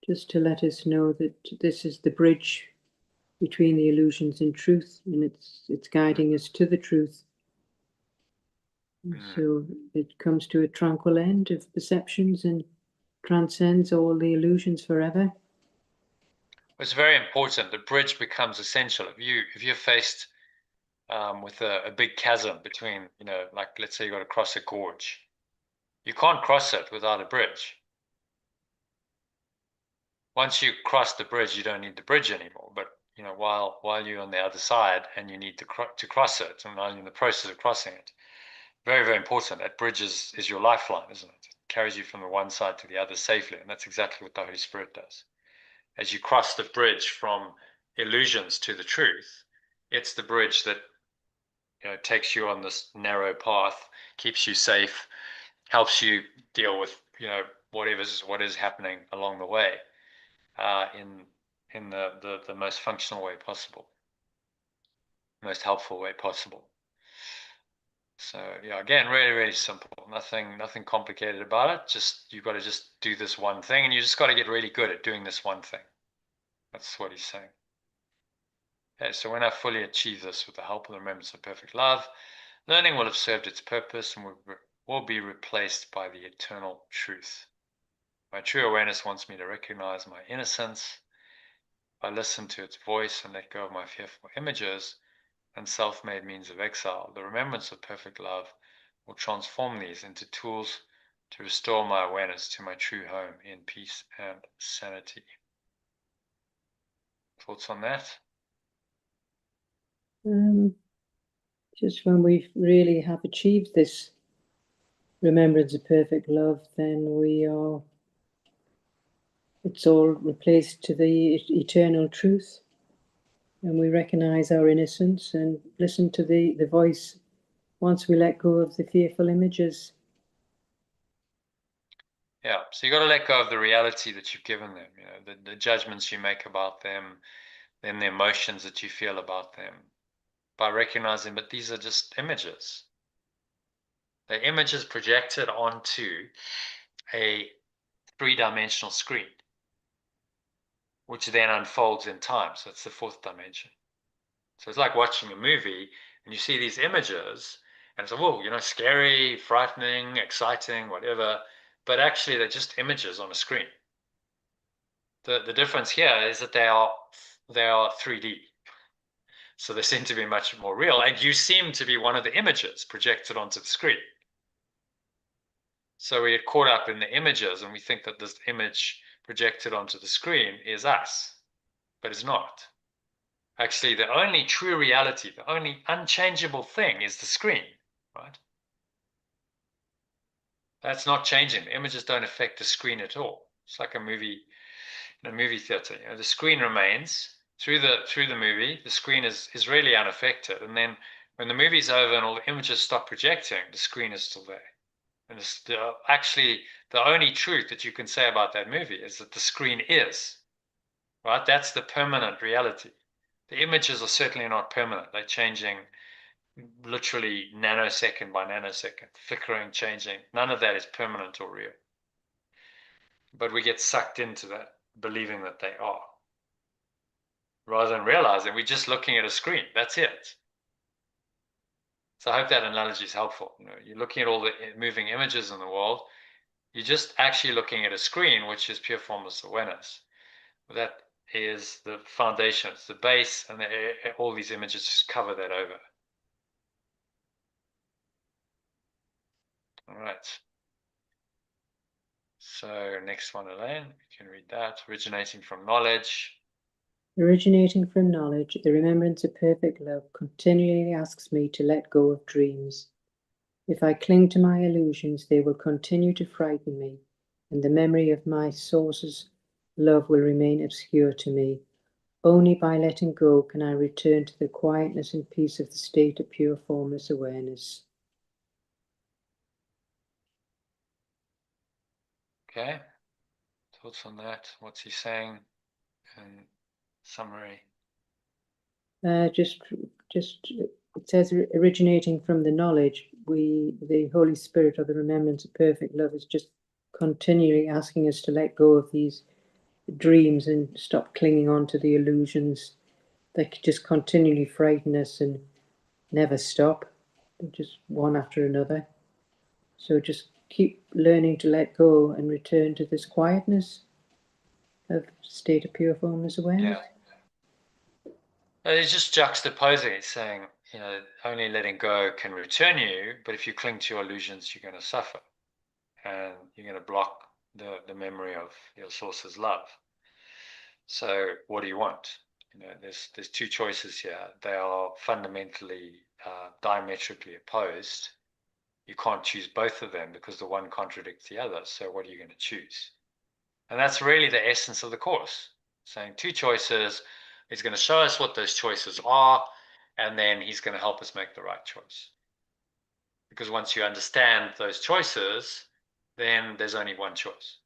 Just to let us know that this is the bridge between the illusions and truth, and it's guiding us to the truth. So it comes to a tranquil end of perceptions and transcends all the illusions forever. It's very important. The bridge becomes essential. If you're faced with a big chasm between, like let's say you got to cross a gorge, you can't cross it without a bridge. Once you cross the bridge, you don't need the bridge anymore. But while you're on the other side and you need to cross it, and while you're in the process of crossing it, very, very important. That bridge is your lifeline, isn't it? It carries you from the one side to the other safely, and that's exactly what the Holy Spirit does. As you cross the bridge from illusions to the truth, it's the bridge that takes you on this narrow path, keeps you safe, helps you deal with what is happening along the way, in the most functional way possible, most helpful way possible. So yeah, again, really, really simple. Nothing complicated about it. Just you've got to just do this one thing, and you just got to get really good at doing this one thing. That's what he's saying. Okay, so when I fully achieve this with the help of the remembrance of perfect love, learning will have served its purpose and will be replaced by the eternal truth. My true awareness wants me to recognize my innocence. I listen to its voice and let go of my fearful images and self-made means of exile. The remembrance of perfect love will transform these into tools to restore my awareness to my true home in peace and sanity. Thoughts on that? Just when we really have achieved this remembrance of perfect love, then it's all replaced to the eternal truth, and we recognize our innocence and listen to the voice once we let go of the fearful images. Yeah, so you got to let go of the reality that you've given them, the judgments you make about them, then the emotions that you feel about them, by recognizing, but these are just images. They're images projected onto a three-dimensional screen, which then unfolds in time. So it's the fourth dimension. So it's like watching a movie and you see these images and it's like, scary, frightening, exciting, whatever. But actually they're just images on a screen. The difference here is that they are 3D. So they seem to be much more real. And you seem to be one of the images projected onto the screen. So we get caught up in the images and we think that this image projected onto the screen is us, but it's not. Actually, the only true reality, the only unchangeable thing is the screen, right? That's not changing. The images don't affect the screen at all. It's like a movie in a movie theater. The screen remains through the movie. The screen is really unaffected. And then When the movie's over and all the images stop projecting, the screen is still there. And actually, the only truth that you can say about that movie is that the screen is, right? That's the permanent reality. The images are certainly not permanent. They're changing literally nanosecond by nanosecond, flickering, changing. None of that is permanent or real. But we get sucked into that, believing that they are. Rather than realizing we're just looking at a screen. That's it. So I hope that analogy is helpful. You're looking at all the moving images in the world. You're just actually looking at a screen, which is pure formless awareness. That is the foundation, it's the base, and all these images just cover that over. All right. So next one, Elaine, you can read that. Originating from knowledge. Originating from knowledge, the remembrance of perfect love continually asks me to let go of dreams. If I cling to my illusions, they will continue to frighten me, and the memory of my source's love will remain obscure to me. Only by letting go can I return to the quietness and peace of the state of pure formless awareness. Okay. Thoughts on that? What's he saying in summary? Just it says originating from the knowledge, the Holy Spirit or the remembrance of perfect love is just continually asking us to let go of these dreams and stop clinging on to the illusions that just continually frighten us and never stop, just one after another. So just keep learning to let go and return to this quietness of state of pure formless awareness. Yeah. He's just juxtaposing it, saying, only letting go can return you, but if you cling to your illusions, you're going to suffer. And you're going to block the memory of your source's love. So what do you want? There's two choices here. They are fundamentally diametrically opposed. You can't choose both of them because the one contradicts the other. So what are you going to choose? And that's really the essence of the course. Saying two choices. He's going to show us what those choices are, and then he's going to help us make the right choice. Because once you understand those choices, then there's only one choice,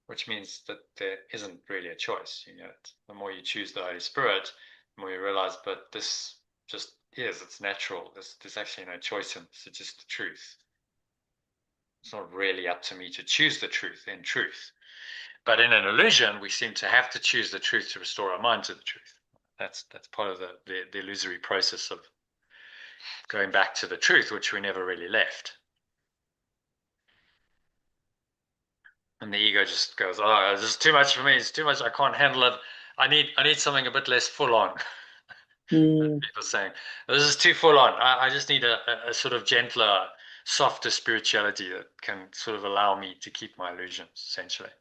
which means that there isn't really a choice. The more you choose the Holy Spirit, the more you realize, but this just is, it's natural. There's actually no choice in this. It's just the truth. It's not really up to me to choose the truth in truth. But in an illusion, we seem to have to choose the truth to restore our mind to the truth. That's part of the illusory process of going back to the truth, which we never really left. And the ego just goes, "Oh, this is too much for me. It's too much. I can't handle it. I need something a bit less full on." People saying, "This is too full on. I just need a sort of gentler, softer spirituality that can sort of allow me to keep my illusions, essentially."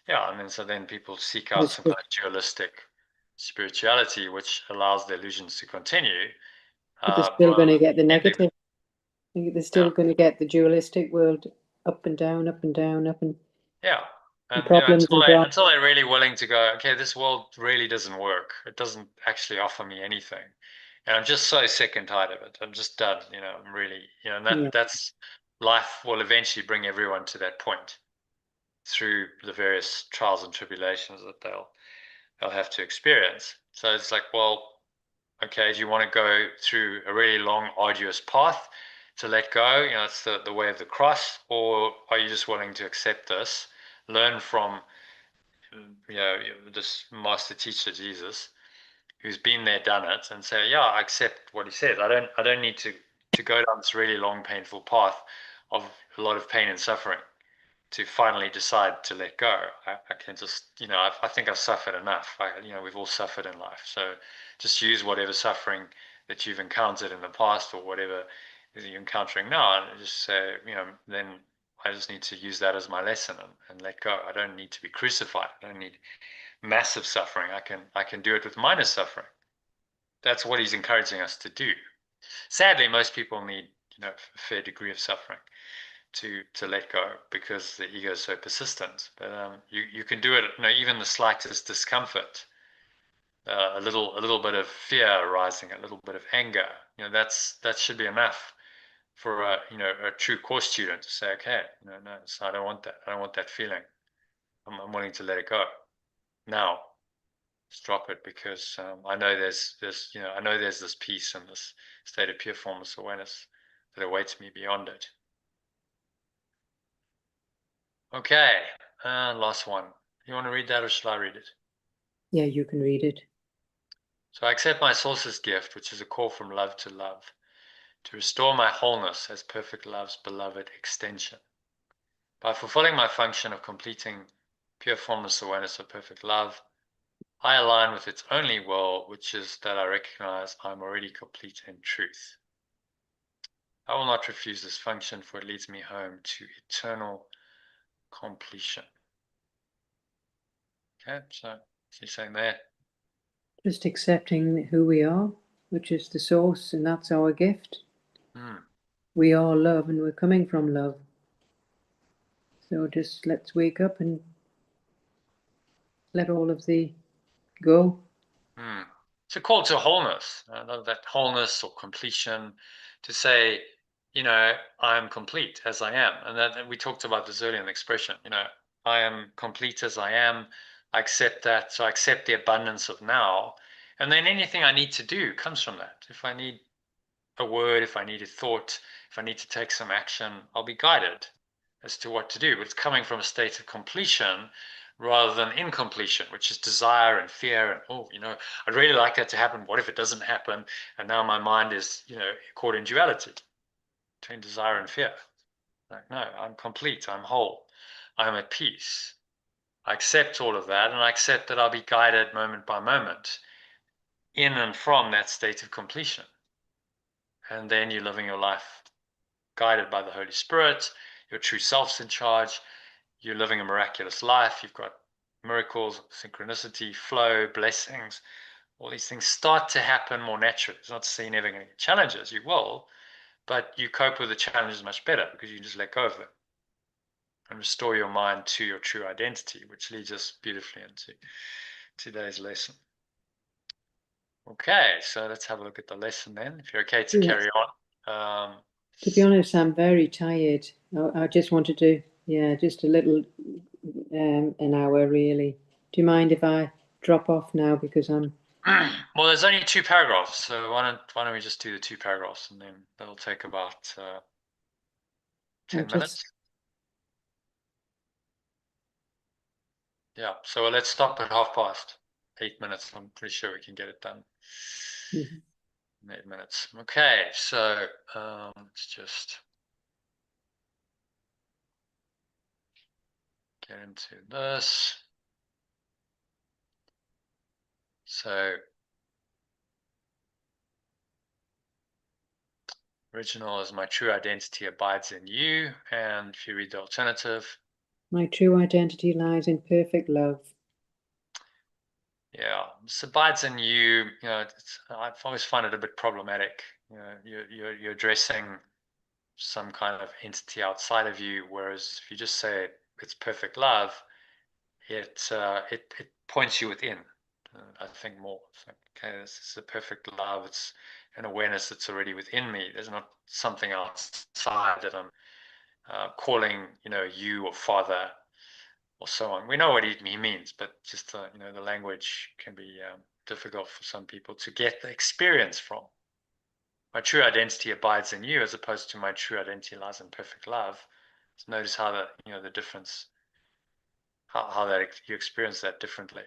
Yeah, and then people seek out some kind of dualistic spirituality, which allows the illusions to continue. But they're still going to get the negative. They're still Yeah. going to get the dualistic world up and down, up and down, up and Yeah. And problems and drama. until they're really willing to go, okay, this world really doesn't work. It doesn't actually offer me anything. And I'm just so sick and tired of it. I'm just done. I'm really, and that's life will eventually bring everyone to that point through the various trials and tribulations that they'll have to experience. So it's like, well, okay, do you want to go through a really long, arduous path to let go? It's the way of the cross, or are you just willing to accept this, learn from, this master teacher Jesus, who's been there, done it, and say, yeah, I accept what he said. I don't need to go down this really long, painful path of a lot of pain and suffering to finally decide to let go. I can just, I think I've suffered enough. We've all suffered in life. So just use whatever suffering that you've encountered in the past or whatever you're encountering now and just say, then I just need to use that as my lesson and let go. I don't need to be crucified. I don't need massive suffering. I can do it with minor suffering. That's what he's encouraging us to do. Sadly, most people need, a fair degree of suffering to let go because the ego is so persistent. But you can do it, even the slightest discomfort a little bit of fear arising, a little bit of anger. That should be enough for a true course student to say, okay, no, so I don't want that. I don't want that feeling. I'm willing to let it go now. Just drop it, because I know there's this peace and this state of pure formless awareness that awaits me beyond it. Okay, last one. You want to read that, or should I read it? Yeah, you can read it. So I accept my source's gift, which is a call from love to love, to restore my wholeness as perfect love's beloved extension. By fulfilling my function of completing pure formless awareness of perfect love, I align with its only will, which is that I recognize I'm already complete in truth. I will not refuse this function, for it leads me home to eternal completion. Okay, so you're saying there? Just accepting who we are, which is the source, and that's our gift. We are love, and we're coming from love. So just let's wake up and let all of the go. It's a call to wholeness, that wholeness or completion, to say, I'm complete as I am. And that we talked about this earlier in the expression, I am complete as I am. I accept that. So I accept the abundance of now. And then anything I need to do comes from that. If I need a word, if I need a thought, if I need to take some action, I'll be guided as to what to do. But it's coming from a state of completion rather than incompletion, which is desire and fear and, I'd really like that to happen. What if it doesn't happen? And now my mind is, caught in duality between desire and fear. Like, no, I'm complete. I'm whole. I'm at peace. I accept all of that, and I accept that I'll be guided moment by moment in and from that state of completion. And then you're living your life guided by the Holy Spirit. Your true self's in charge. You're living a miraculous life. You've got miracles, synchronicity, flow, blessings. All these things start to happen more naturally. It's not to say you're never going to get challenges. You will, but you cope with the challenges much better because you just let go of them and restore your mind to your true identity, which leads us beautifully into today's lesson. Okay, so let's have a look at the lesson then, if you're okay to carry on. To be honest, I'm very tired. I just wanted to, just a little, an hour really. Do you mind if I drop off now, because I'm... Well, there's only 2 paragraphs, so why don't we just do the 2 paragraphs, and then that'll take about 10 minutes. Yeah, so let's stop at 8:30. I'm pretty sure we can get it done. In 8 minutes. Okay, so let's just get into this. So original is my true identity abides in you, and if you read the alternative, my true identity lies in perfect love. Yeah, this abides in you. I've always found it a bit problematic. You're addressing some kind of entity outside of you, whereas if you just say it's perfect love, it points you within. I think more. It's like, okay, this is a perfect love. It's an awareness that's already within me. There's not something outside that I'm calling, you or father or so on. We know what he means, but just the language can be difficult for some people to get the experience from. My true identity abides in you, as opposed to my true identity lies in perfect love. So notice how the difference, how that you experience that differently.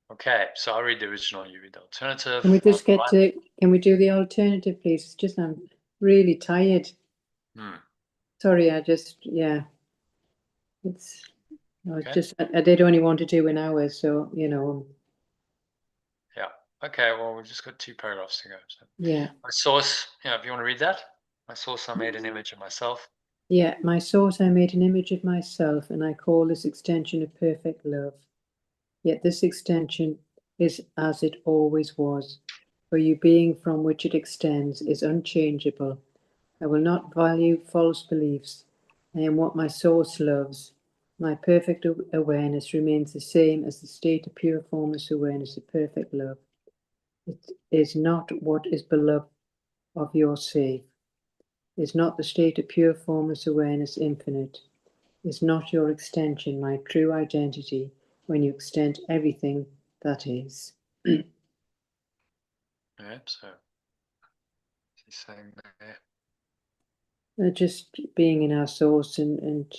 Okay, so I'll read the original, you read the alternative. Can we just can we do the alternative, please? It's just, I'm really tired. Sorry, it's, okay. Just, I did only want to do an hour, so, Yeah. Okay, well, we've just got 2 paragraphs to go. So. Yeah. My source, if you want to read that. My source, I made an image of myself. Yeah, my source, I made an image of myself, and I call this extension of perfect love. Yet this extension is as it always was, for you being from which it extends is unchangeable. I will not value false beliefs. I am what my source loves. My perfect awareness remains the same as the state of pure formless awareness of perfect love. It is not what is beloved of your sake. Is not the state of pure formless awareness infinite? Is not your extension my true identity when you extend everything that is? Yep, so he's saying there. Just being in our source and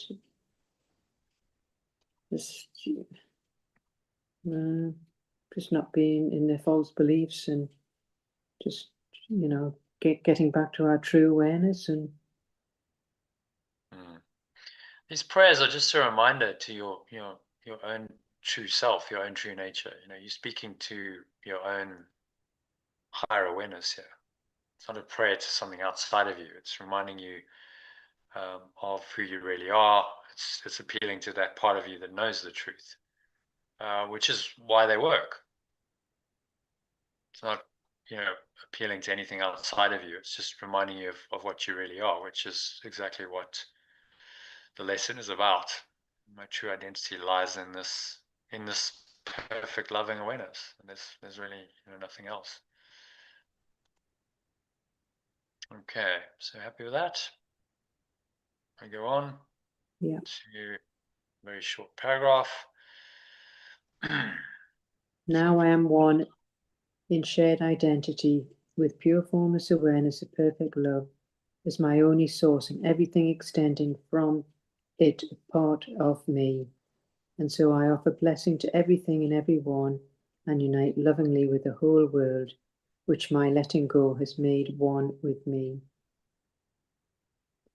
just not being in their false beliefs and just, getting back to our true awareness. And These prayers are just a reminder to your own true self, your own true nature. You're speaking to your own higher awareness here. It's not a prayer to something outside of you. It's reminding you of who you really are. It's appealing to that part of you that knows the truth, which is why they work. It's not, appealing to anything outside of you. It's just reminding you of what you really are, which is exactly what the lesson is about. My true identity lies in this perfect loving awareness, and there's really nothing else. Okay, so happy with that. I go on yeah, to a very short paragraph. now I am one in shared identity with pure formless awareness of perfect love as my only source and everything extending from it a part of me. And so I offer blessing to everything and everyone and unite lovingly with the whole world, which my letting go has made one with me.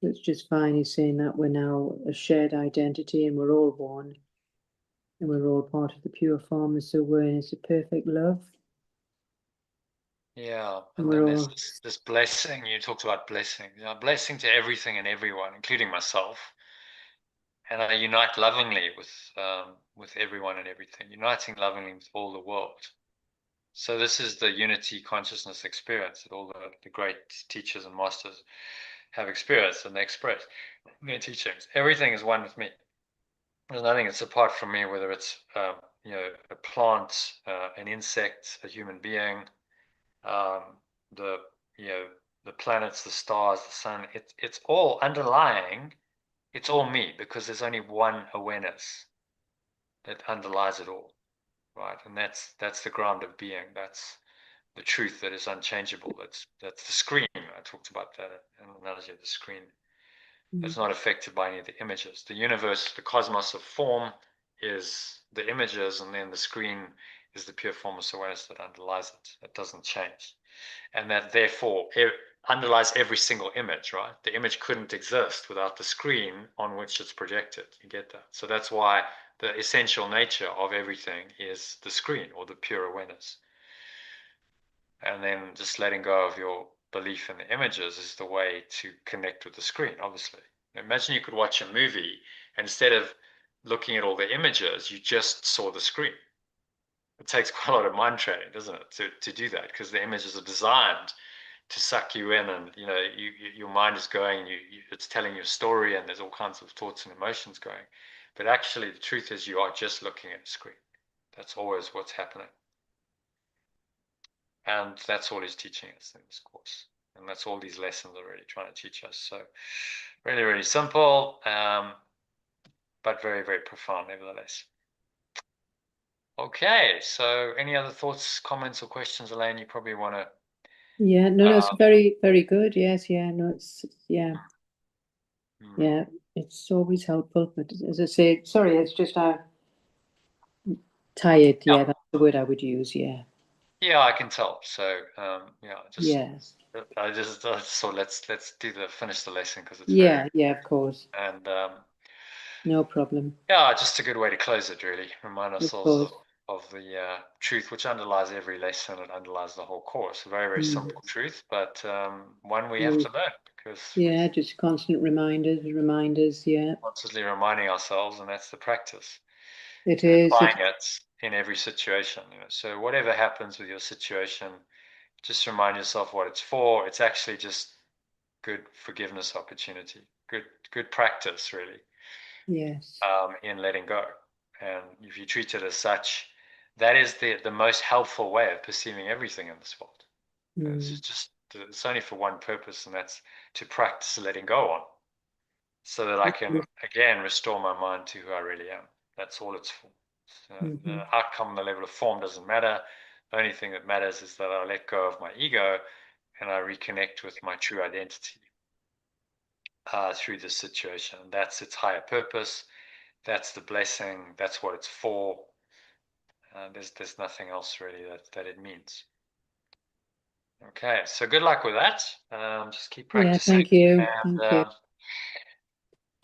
It's just fine. He's saying that we're now a shared identity and we're all one. And we're all part of the pure formless awareness of perfect love. Yeah, And and we're then all, there's this blessing. You talked about blessing. Blessing to everything and everyone, including myself. And I unite lovingly with everyone and everything, uniting lovingly with all the world. So this is the unity consciousness experience that all the great teachers and masters have experienced and they express in their teachings. Everything is one with me. There's nothing that's apart from me, whether it's a plant, an insect, a human being, the the planets, the stars, the sun. It's all underlying. It's all me because there's only one awareness that underlies it all, right? And that's the ground of being. That's the truth that is unchangeable. That's the screen. I talked about that analogy of the screen. It's not affected by any of the images. The universe, the cosmos of form is the images, and then the screen is the pure formless awareness that underlies it. It doesn't change. And that therefore underlies every single image, right? The image couldn't exist without the screen on which it's projected. You get that? So that's why the essential nature of everything is the screen or the pure awareness. And then just letting go of your belief in the images is the way to connect with the screen, obviously. Imagine you could watch a movie and instead of looking at all the images, you just saw the screen. It takes quite a lot of mind training, doesn't it, to do that, because the images are designed to suck you in, and your mind is going, it's telling you a story, and there's all kinds of thoughts and emotions going. But actually, the truth is, you are just looking at a screen. That's always what's happening, and that's all he's teaching us in this course, and that's all these lessons are really trying to teach us. So, really, really simple, but very, very profound, nevertheless. Okay, so any other thoughts, comments, or questions, Elaine? You probably want to. yeah, no, it's very, very good. Yes, yeah, no, yeah, yeah, it's always helpful. But as I say, sorry, it's just tired. Yeah, that's the word I would use. Yeah. Yeah, I can tell. So, Yes. I just so let's finish the lesson because it's very Yeah, yeah, of course. and No problem. yeah, just a good way to close it. Really, remind Of ourselves course. of the truth which underlies every lesson. It underlies the whole course. A very, very simple truth, but one we have to learn because Yeah, just constant reminders. Yeah, constantly reminding ourselves, and that's the practice. it And is. applying it in every situation. So whatever happens with your situation, just remind yourself what it's for. It's actually just good forgiveness opportunity, good practice, really. Yes. In letting go. And if you treat it as such, that is the most helpful way of perceiving everything in this world. It's only for one purpose, and that's to practice letting go on, so that I can again restore my mind to who I really am. That's all it's for. So the outcome, the level of form doesn't matter. The only thing that matters is that I let go of my ego and I reconnect with my true identity through this situation. That's its higher purpose. That's the blessing. That's what it's for. There's nothing else really that it means. Okay, so good luck with that. Just keep practicing. Thank you. And Thank you.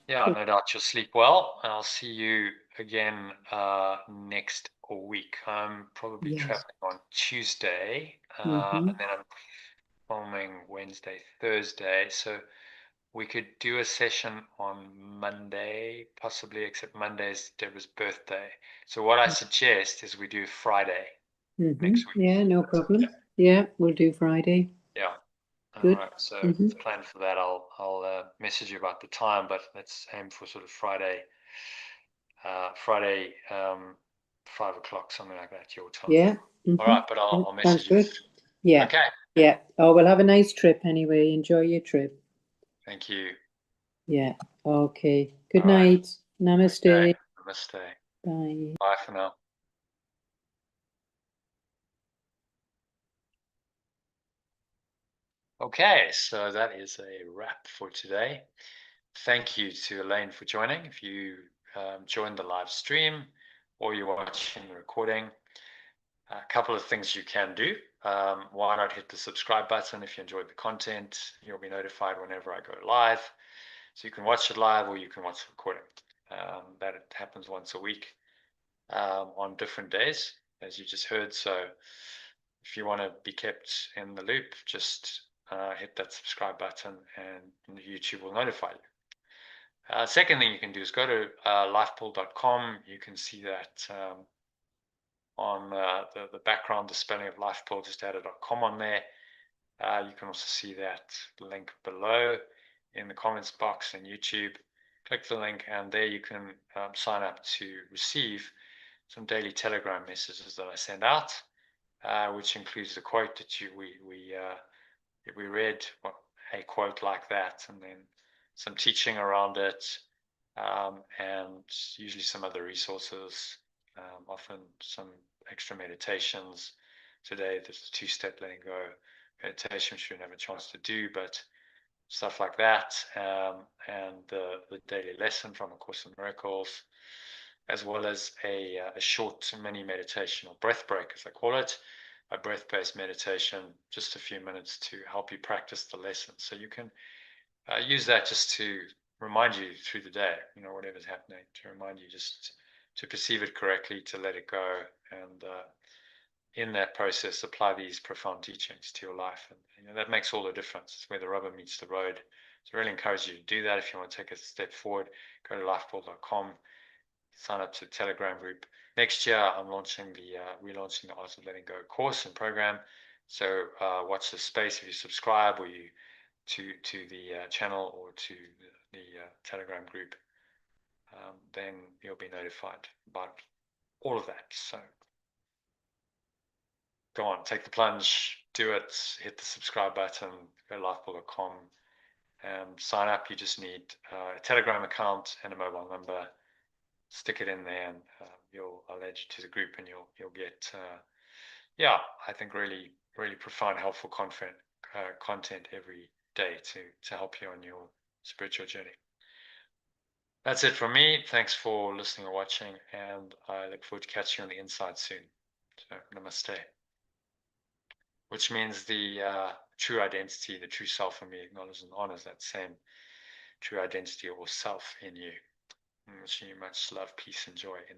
yeah, no doubt you'll sleep well. I'll see you again next week. I'm probably traveling on Tuesday, and then I'm filming Wednesday, Thursday. So we could do a session on Monday, possibly, except Monday's Deborah's birthday. So what I suggest is we do Friday next week. Yeah, no problem. Okay. Yeah, we'll do Friday. Yeah. Good. All right. So the plan for that, I'll message you about the time, but let's aim for sort of Friday, 5 o'clock, something like that, your time. Yeah. All right, but I'll message you. Good. Yeah. Okay. Yeah. Oh, we'll have a nice trip anyway. Enjoy your trip. Thank you. Yeah. Okay. Good night. Namaste. Okay. Namaste. Bye. Bye for now. Okay, so that is a wrap for today. Thank you to Elaine for joining. If you joined the live stream or you're watching the recording, a couple of things you can do. Why not hit the subscribe button if you enjoyed the content? You'll be notified whenever I go live. So you can watch it live or you can watch the recording. That happens once a week on different days, as you just heard. So if you want to be kept in the loop, just hit that subscribe button and YouTube will notify you. Second thing you can do is go to lifepool.com. You can see that on the background, the spelling of lifepool, just added .com on there. You can also see that link below in the comments box in YouTube. Click the link and there you can sign up to receive some daily Telegram messages that I send out, which includes the quote that we read, a quote like that, and then some teaching around it, and usually some other resources, often some extra meditations. Today there's a 2-step letting go meditation, which you didn't have a chance to do, but stuff like that, and the daily lesson from A Course in Miracles, as well as a short mini meditation, or breath break as I call it, a breath-based meditation, just a few minutes to help you practice the lesson. So you can use that just to remind you through the day, whatever's happening, to remind you just to perceive it correctly, to let it go, and in that process, apply these profound teachings to your life. And that makes all the difference. It's where the rubber meets the road. So I really encourage you to do that. If you want to take a step forward, go to lifepool.com, sign up to the Telegram group. Next year, I'm relaunching the Art of Letting Go course and program. So watch this space. If you subscribe or you to the channel or to the Telegram group, then you'll be notified about all of that. So go on, take the plunge, do it, hit the subscribe button, go to lifepool.com and sign up. You just need a Telegram account and a mobile number. Stick it in there and I'll add you to the group and you'll get, I think really profound, helpful content every day to help you on your spiritual journey. That's it from me. Thanks for listening or watching, and I look forward to catching you on the inside soon. So, namaste. Which means the true identity, the true self in me acknowledges and honors that same true identity or self in you. Wishing you much love, peace, and joy in that.